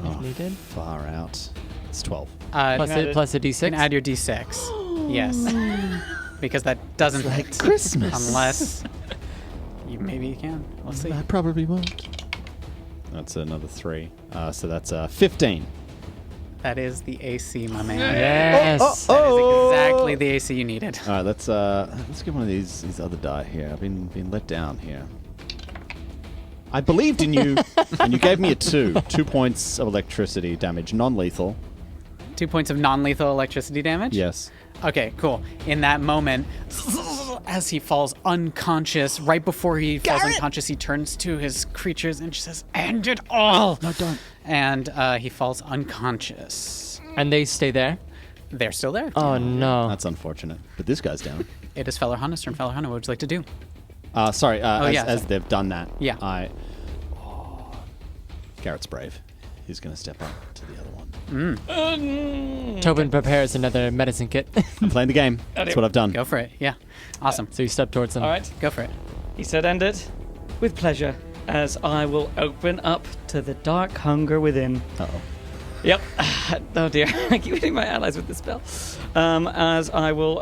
Oh, if needed. far out. It's 12. Plus a d6. You can add your D6. Yes. Because that doesn't hit. Christmas. Unless maybe you can. We'll see. I probably won't. That's another 3. So that's 15. That is the AC, my man. Yes. That is exactly the AC you needed. All right, let's get one of these other die here. I've been let down here. I believed in you, and you gave me a 2. 2 points of electricity damage, non-lethal. 2 points of non-lethal electricity damage? Yes. Okay, cool. In that moment, as he falls unconscious, right before he falls unconscious, he turns to his creatures and she says, "End it all!" No, don't. And he falls unconscious. And they stay there? They're still there. Oh, no. That's unfortunate. But this guy's down. It is Feller Hana's turn. Feller Hana, what would you like to do? Sorry. yeah, As sorry. they've done that, Yeah. Garrett's brave. He's going to step up to the other one. Tobin prepares another medicine kit. I'm playing the game. That's what I've done. Go for it. Yeah. Awesome. So you step towards them. All right. Go for it. He said, "End it with pleasure, as I will open up to the dark hunger within." Uh-oh. Yep. Oh dear. I keep hitting my allies with this spell. As I will,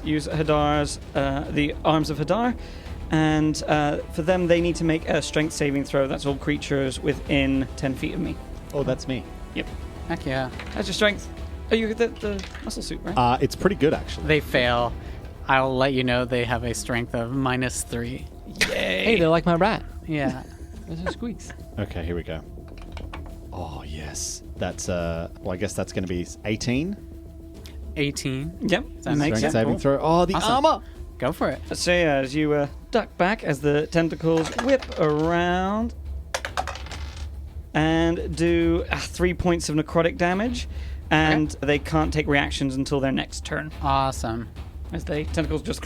use Hadar's, the arms of Hadar. And for them, they need to make a strength saving throw. That's all creatures within 10 feet of me. Oh, that's me. Yep. Heck yeah. How's your strength? Are you the muscle suit, right? It's pretty good, actually. They fail. I'll let you know they have a strength of -3. Hey, they're like my rat. Yeah. Those are squeaks. Okay, here we go. Oh, yes. That's, I guess that's going to be 18. 18. Yep. That makes Strength sense. saving Cool. throw. Oh, the Awesome. armor. Go for it. So as you duck back, as the tentacles whip around and do 3 points of necrotic damage, and they can't take reactions until their next turn. Awesome. As the tentacles just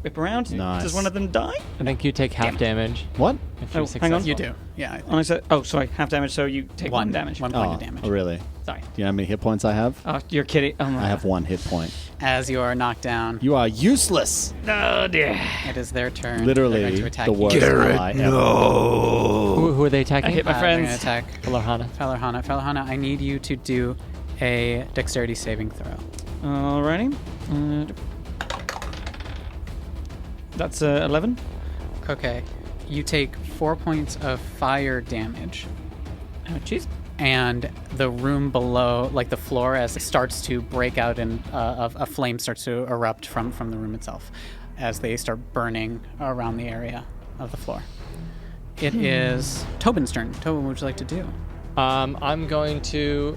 whip around. Nice. Does one of them die? I think you take half damage. What? If you're Oh, hang on. successful. You do. Yeah. And I said, oh, sorry, half damage, so you take one damage. 1 point of damage. Oh, really? Sorry. Do you know how many hit points I have? Oh, you're kidding. Oh, my I have 1 hit point. As you are knocked down, You are useless. Oh, dear. it is their turn. They're Literally going to attack the you. worst ally ever. Who are they attacking? I hit my They're friends. going to attack Valarhana. Valarhana. Valarhana, I need you to do a dexterity saving throw. Alrighty. That's 11. Okay. You take 4 points of fire damage. Oh, jeez. And the room below, like the floor, as it starts to break out and a flame starts to erupt from the room itself as they start burning around the area of the floor. It is Tobin's turn. Tobin, what would you like to do? I'm going to.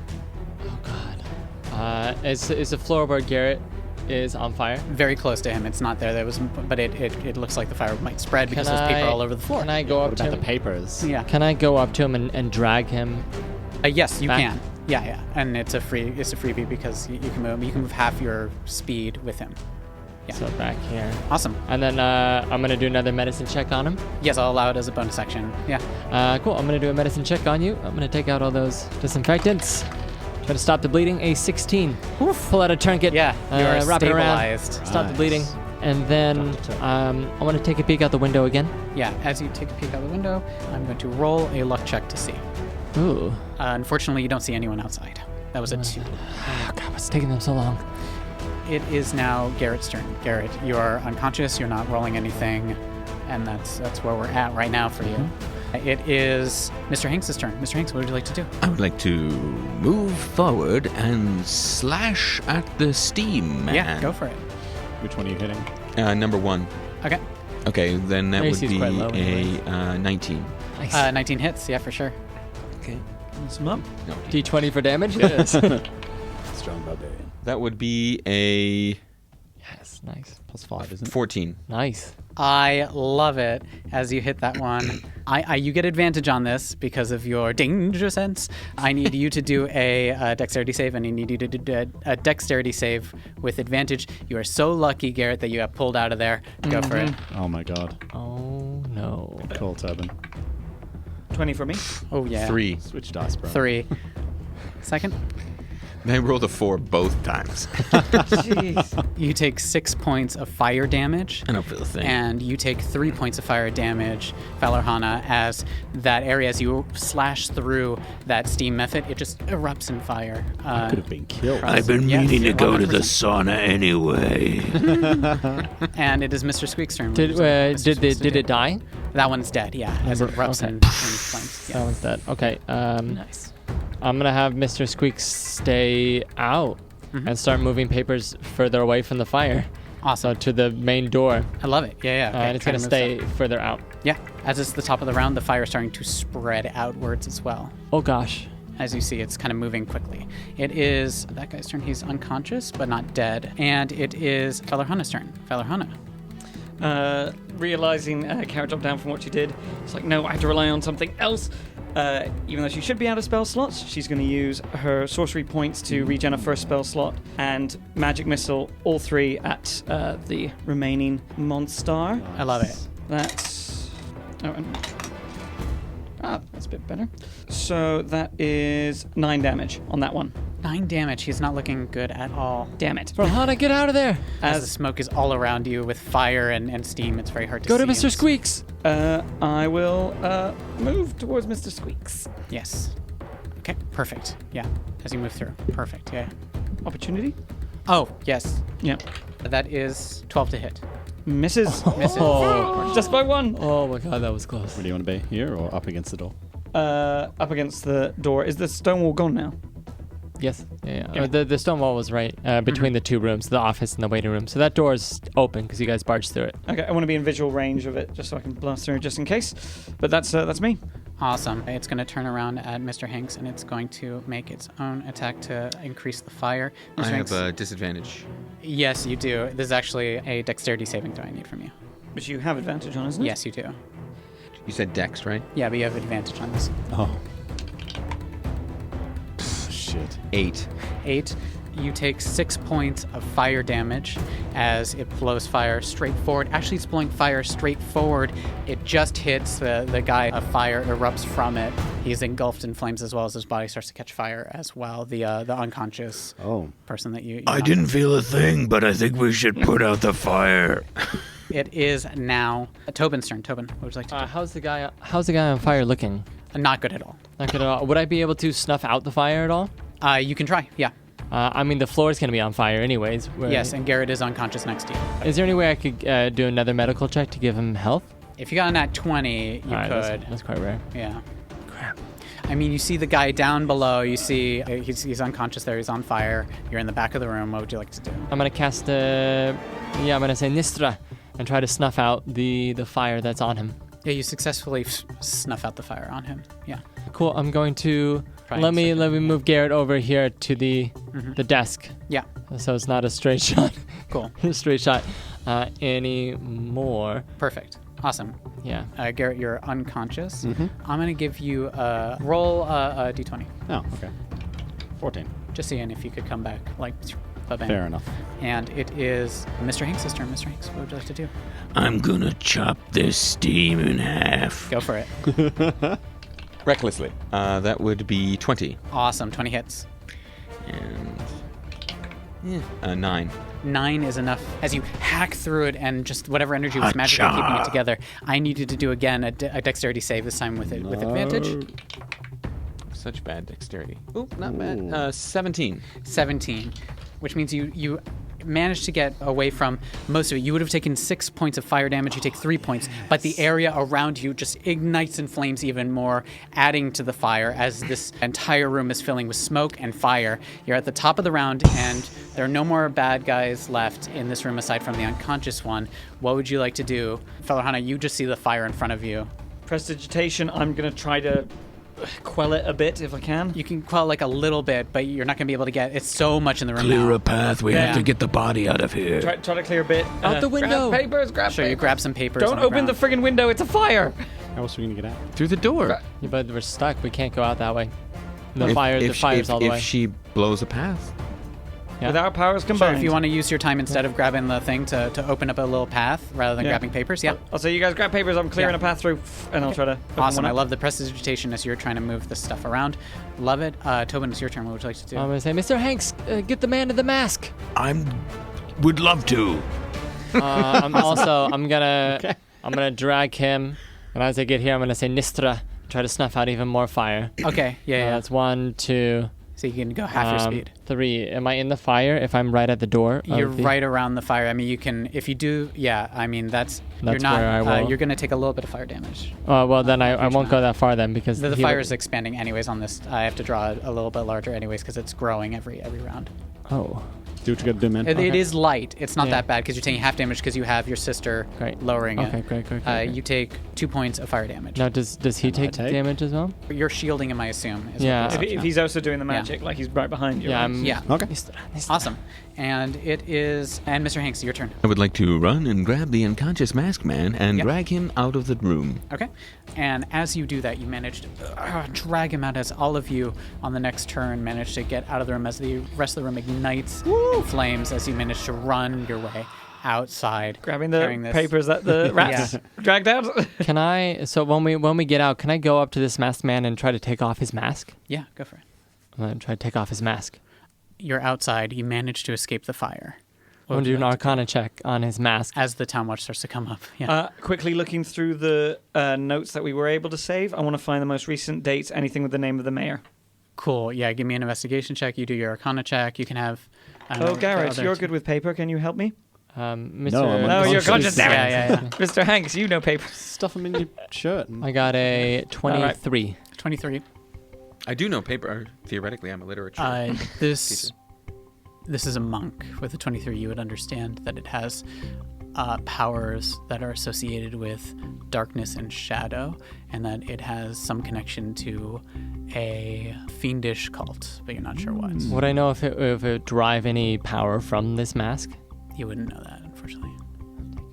Oh God. Is the floor where Garrett is on fire? Very close to him. It's not there. But it looks like the fire might spread because there's paper all over the floor. Can I go What up to about the him? papers? Yeah. Can I go up to him and drag him? Yes, you Back? can. Yeah, and it's a freebie because you can move half your speed with him. Yeah. So back here. Awesome. And then I'm gonna do another medicine check on him. Yes, I'll allow it as a bonus action. Yeah. Cool. I'm gonna do a medicine check on you. I'm gonna take out all those disinfectants. Try to stop the bleeding. A 16. Pull out a tourniquet. Yeah, you are wrap it around. stabilized. Stop the Nice. bleeding. And then I want to take a peek out the window again. Yeah, as you take a peek out the window, I'm going to roll a luck check to see. Ooh. Unfortunately, you don't see anyone outside. That was a 2. Oh God, what's taking them so long? It is now Garrett's turn. Garrett, you are unconscious. You're not rolling anything, and that's where we're at right now for you. It is Mr. Hanks' turn. Mr. Hanks, what would you like to do? I would like to move forward and slash at the steam man. Yeah, go for it. Which one are you hitting? Number 1. Okay. Okay, then that would AC is be quite low anyway. a 19. Nice. 19 hits. Yeah, for sure. Okay. Some up. No, D20 for damage. Strong barbarian. that would be a Yes, nice. +5, isn't it? 14. Nice. I love it as you hit that one. You get advantage on this because of your danger sense. I need you to do a dexterity save, and I need you to do a dexterity save with advantage. You are so lucky, Garrett, that you have pulled out of there. Go for it. Oh my god. Oh no. Cool, Tobin. 20 for me. Oh, yeah. 3. Switch dice, bro. 3. Second, I rolled a 4 both times. Jeez. you take 6 points of fire damage. I don't feel a thing. And you take 3 points of fire damage, Valarhana, as that area, as you slash through that steam method, it just erupts in fire. Could have been killed. I've been meaning to go to the sauna anyway. And it is Mr. Squeak's turn. Did it die? That one's dead, yeah, as it erupts Okay. in flames. That Yeah. one's dead. Okay. Nice. I'm gonna have Mr. Squeak stay out and start moving papers further away from the fire. So Awesome. to the main door. I love it. Yeah, yeah. Okay, And it's try gonna to move stay stuff. further out. Yeah, as it's the top of the round, the fire is starting to spread outwards as well. Oh gosh. As you see, it's kind of moving quickly. It is that guy's turn. He's unconscious, but not dead. And it is Valarhana's turn. Valarhana. Realizing Carrot dropped down from what she did, it's like, no, I have to rely on something else. Even though she should be out of spell slots, she's going to use her sorcery points to regen a first spell slot and magic missile, all 3 at the remaining monster. I love it. That's... Oh, and... that's a bit better. So that is 9 damage on that one. 9 damage. He's not looking good at all. Damn it. Valarhana, get out of there! As the smoke is all around you with fire and steam, it's very hard to Go see. to Mr. Squeaks! I will move towards Mr. Squeaks. Yes. Okay, perfect. Yeah, as you move through. Perfect, yeah. Opportunity? Oh, yes. Yeah. That is 12 to hit. Misses. Misses. Oh. Just by 1. Oh my god, that was close. Where do you want to be? Here or up against the door? Up against the door. Is the stone wall gone now? Yes. Yeah. Yeah. The stone wall was right between the 2 rooms, the office and the waiting room. So that door is open because you guys barged through it. Okay, I want to be in visual range of it just so I can blast through just in case. But that's me. Awesome. It's going to turn around at Mr. Hanks, and it's going to make its own attack to increase the fire. Mr. I Hanks, have a disadvantage. yes, you do. This is actually a dexterity saving throw I need from you. Which you have advantage on, isn't it? Yes, you do. You said dex, right? Yeah, but you have advantage on this. Oh. Shit. 8. 8. you take 6 points of fire damage as it blows fire straight forward. Actually, it's blowing fire straight forward. It just hits the guy. A fire erupts from it. He's engulfed in flames as well as his body starts to catch fire as well. The unconscious person that you I didn't feel a thing, but I think we should put out the fire. It is now Tobin's turn. Tobin, what would you like to do? How's the guy on fire looking? Not good at all. Not good at all. Would I be able to snuff out the fire at all? You can try, yeah. I mean, the floor is going to be on fire anyways. Yes, and Garrett is unconscious next to you. Is there any way I could do another medical check to give him health? If you got a nat 20, you All right, could. That's quite rare. Yeah. Crap. I mean, you see the guy down below. You see he's unconscious there. He's on fire. You're in the back of the room. What would you like to do? I'm going to cast I'm going to say Nistra and try to snuff out the fire that's on him. Yeah, you successfully snuff out the fire on him. Yeah. Cool. I'm going to Try let and me second. move Garrett over here to the desk. Yeah. So it's not a straight shot. Cool. Straight shot anymore. Perfect. Awesome. Yeah. Garrett, you're unconscious. I'm going to give you a roll a d20. Oh, okay. 14. Just seeing if you could come back. Like, ba-bang. Fair enough. And it is Mr. Hanks' turn. Mr. Hanks, what would you like to do? I'm gonna chop this steam in half. Go for it. Recklessly. That would be 20. Awesome. 20 hits. And 9. 9 is enough. As you hack through it and just whatever energy was magically keeping it together, I need you to do again a dexterity save, this time with advantage. Such bad dexterity. Oop, not bad. 17. 17, which means you managed to get away from most of it. You would have taken 6 points of fire damage. You take 3 points, but the area around you just ignites in flames even more, adding to the fire as this entire room is filling with smoke and fire. You're at the top of the round, and there are no more bad guys left in this room aside from the unconscious one. What would you like to do? Fellow Hana, you just see the fire in front of you. Prestidigitation, I'm going to try to quell it a bit if I can. You can quell like a little bit, but you're not going to be able to get. It's so much in the room Clear now. a path. We have to get the body out of here. Try to clear a bit. Out the window. Grab papers, grab Sure, you papers. grab some papers. Don't on the open the ground. friggin' window, it's a fire! How else are we going to get out? Through the door. Yeah, but we're stuck. We can't go out that way. The fire's all the way. If she blows a path. Yeah. With our powers Sure, combined. if you want to use your time instead of grabbing the thing to open up a little path rather than Yeah. grabbing papers, yeah. I'll say you guys grab papers, I'm clearing Yeah. a path through, and I'll try to open Awesome. one I up. love the prestidigitation as you're trying to move this stuff around. Love it. Tobin, it's your turn. What would you like to do? I'm going to say, Mr. Hanks, get the man to the mask. Would love to. I'm gonna drag him, and as I get here, I'm gonna say Nistra, try to snuff out even more fire. Okay. Yeah. That's 1, 2, So you can go half your speed. 3. Am I in the fire if I'm right at the door? You're right around the fire. I mean, you can, if you do, yeah, I mean, that's you're That's not, where I will. you're going to take a little bit of fire damage. Well, then I won't amount. go that far then because The he fire will- is expanding anyways on this. I have to draw a little bit larger anyways because it's growing every round. Oh, Do what you got to do, man. It is light. It's not Yeah. that bad because you're taking half damage because you have your sister Great. lowering Okay, it. great. You take 2 points of fire damage. Now, does he take take? damage as well? You're shielding him, I assume. is what Yeah. this is. If he's also doing the magic, like he's right behind you. Yeah, right? I'm. Yeah. Okay. Nistra. Awesome. And it is, and Mr. Hanks, your turn. I would like to run and grab the unconscious masked man and Yep. drag him out of the room. Okay. And as you do that, you manage to drag him out as all of you on the next turn manage to get out of the room as the rest of the room ignites in flames as you manage to run your way outside. Grabbing carrying the this. papers that the rats dragged out. Can I? So when we get out, can I go up to this masked man and try to take off his mask? Yeah, go for it. I'm gonna try to take off his mask. You're outside. You manage to escape the fire. I'm gonna do an Arcana check on his mask. As the town watch starts to come up. Yeah. Quickly looking through the notes that we were able to save, I want to find the most recent dates, anything with the name of the mayor. Cool. Yeah, give me an investigation check. You do your Arcana check. You can have. I don't know, Oh, the Garrett, other you're two- good with paper. Can you help me? Mr. No, I'm No, you're conscious. Damn it. Yeah. Mr. Hanks, you know paper. Stuff them in your shirt. I got a 23. 23. I do know paper. Theoretically, I'm a literature. This is a monk. With a 23, you would understand that it has powers that are associated with darkness and shadow, and that it has some connection to a fiendish cult, but you're not sure what. Would I know if it derive any power from this mask? You wouldn't know that, unfortunately.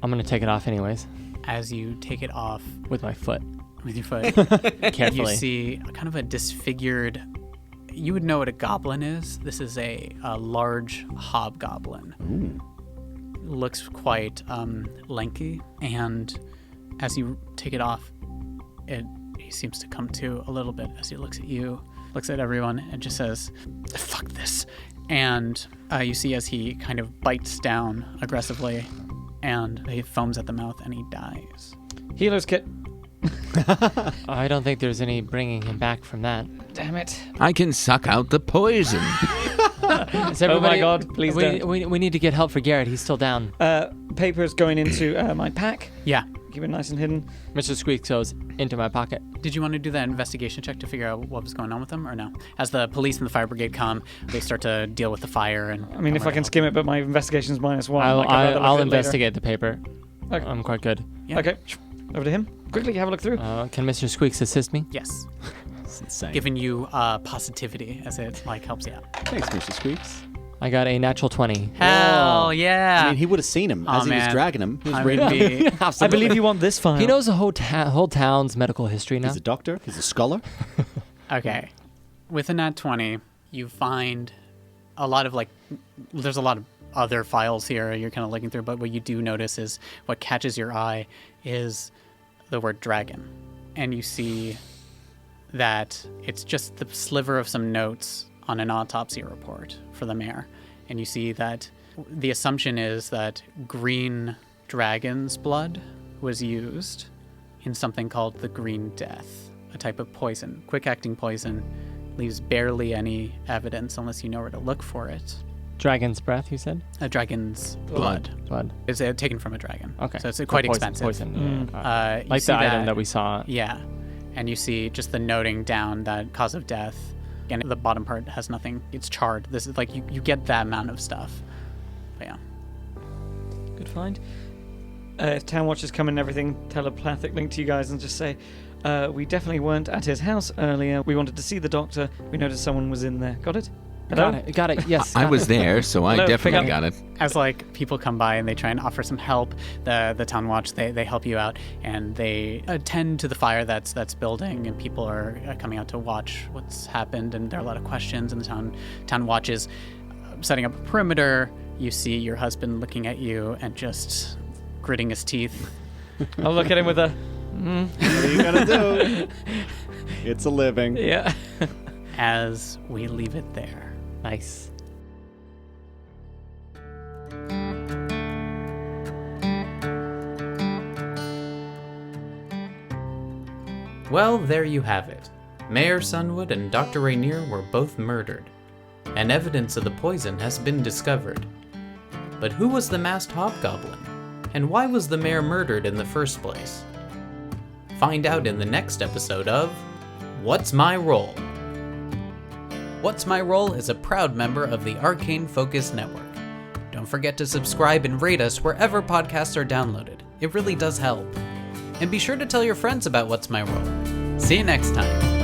I'm gonna take it off anyways As you take it off with my foot with your foot, carefully. you see kind of a disfigured You would know what a goblin is. This is a large hobgoblin. Looks quite lanky, and as you take it off, he seems to come to a little bit as he looks at you, looks at everyone, and just says, "Fuck this." And you see as he kind of bites down aggressively, and he foams at the mouth, and he dies. Healer's kit. I don't think there's any bringing him back from that. Damn it. I can suck out the poison. Oh my God, please don't. We need to get help for Garrett. He's still down. Paper's going into my pack. Yeah. Keep it nice and hidden. Mr. Squeaks goes into my pocket. Did you want to do that investigation check to figure out what was going on with them, or no? As the police and the fire brigade come, they start to deal with the fire. And I mean, if I can skim it, but my investigation's -1. I'll investigate the paper. Okay. I'm quite good. Yeah. Okay. Over to him. Quickly, have a look through. Can Mr. Squeaks assist me? Yes. It's insane. Giving you positivity as it helps you out. Thanks, Mr. Squeaks. I got a natural 20. Hell yeah! I mean, he would have seen him as he was man. dragging him. He was I'm ready gonna to be- I believe you want this file. He knows the whole town's medical history now. He's a doctor. He's a scholar. Okay. With a nat 20, you find a lot of there's a lot of other files here you're kind of looking through, but what you do notice is what catches your eye is the word dragon. And you see that it's just the sliver of some notes on an autopsy report for the mayor. And you see that the assumption is that green dragon's blood was used in something called the Green Death, a type of poison, quick-acting poison, leaves barely any evidence unless you know where to look for it. Dragon's breath, you said? A dragon's blood. Blood. It's taken from a dragon. Okay. So it's quite expensive. Poison. Yeah. You Like see the item that we saw. Yeah. And you see just the noting down that cause of death. And the bottom part has nothing. It's charred. This is you get that amount of stuff. But yeah. Good find. If Town Watchers come and everything, telepathic link to you guys and just say, we definitely weren't at his house earlier. We wanted to see the doctor. We noticed someone was in there. Got it? Hello? Got it. Yes. I got was it. there, so I Hello, definitely pick got it. As people come by and they try and offer some help, the town watch they help you out and they attend to the fire that's building, and people are coming out to watch what's happened, and there are a lot of questions, and the town watch is setting up a perimeter. You see your husband looking at you and just gritting his teeth. I'll look at him with a... What are you gonna do? It's a living. Yeah. As we leave it there. Nice. Well, there you have it. Mayor Sunwood and Dr. Rainier were both murdered, and evidence of the poison has been discovered. But who was the masked hobgoblin? And why was the mayor murdered in the first place? Find out in the next episode of What's My Role? What's My Role is a proud member of the Arcane Focus Network. Don't forget to subscribe and rate us wherever podcasts are downloaded. It really does help. And be sure to tell your friends about What's My Role. See you next time.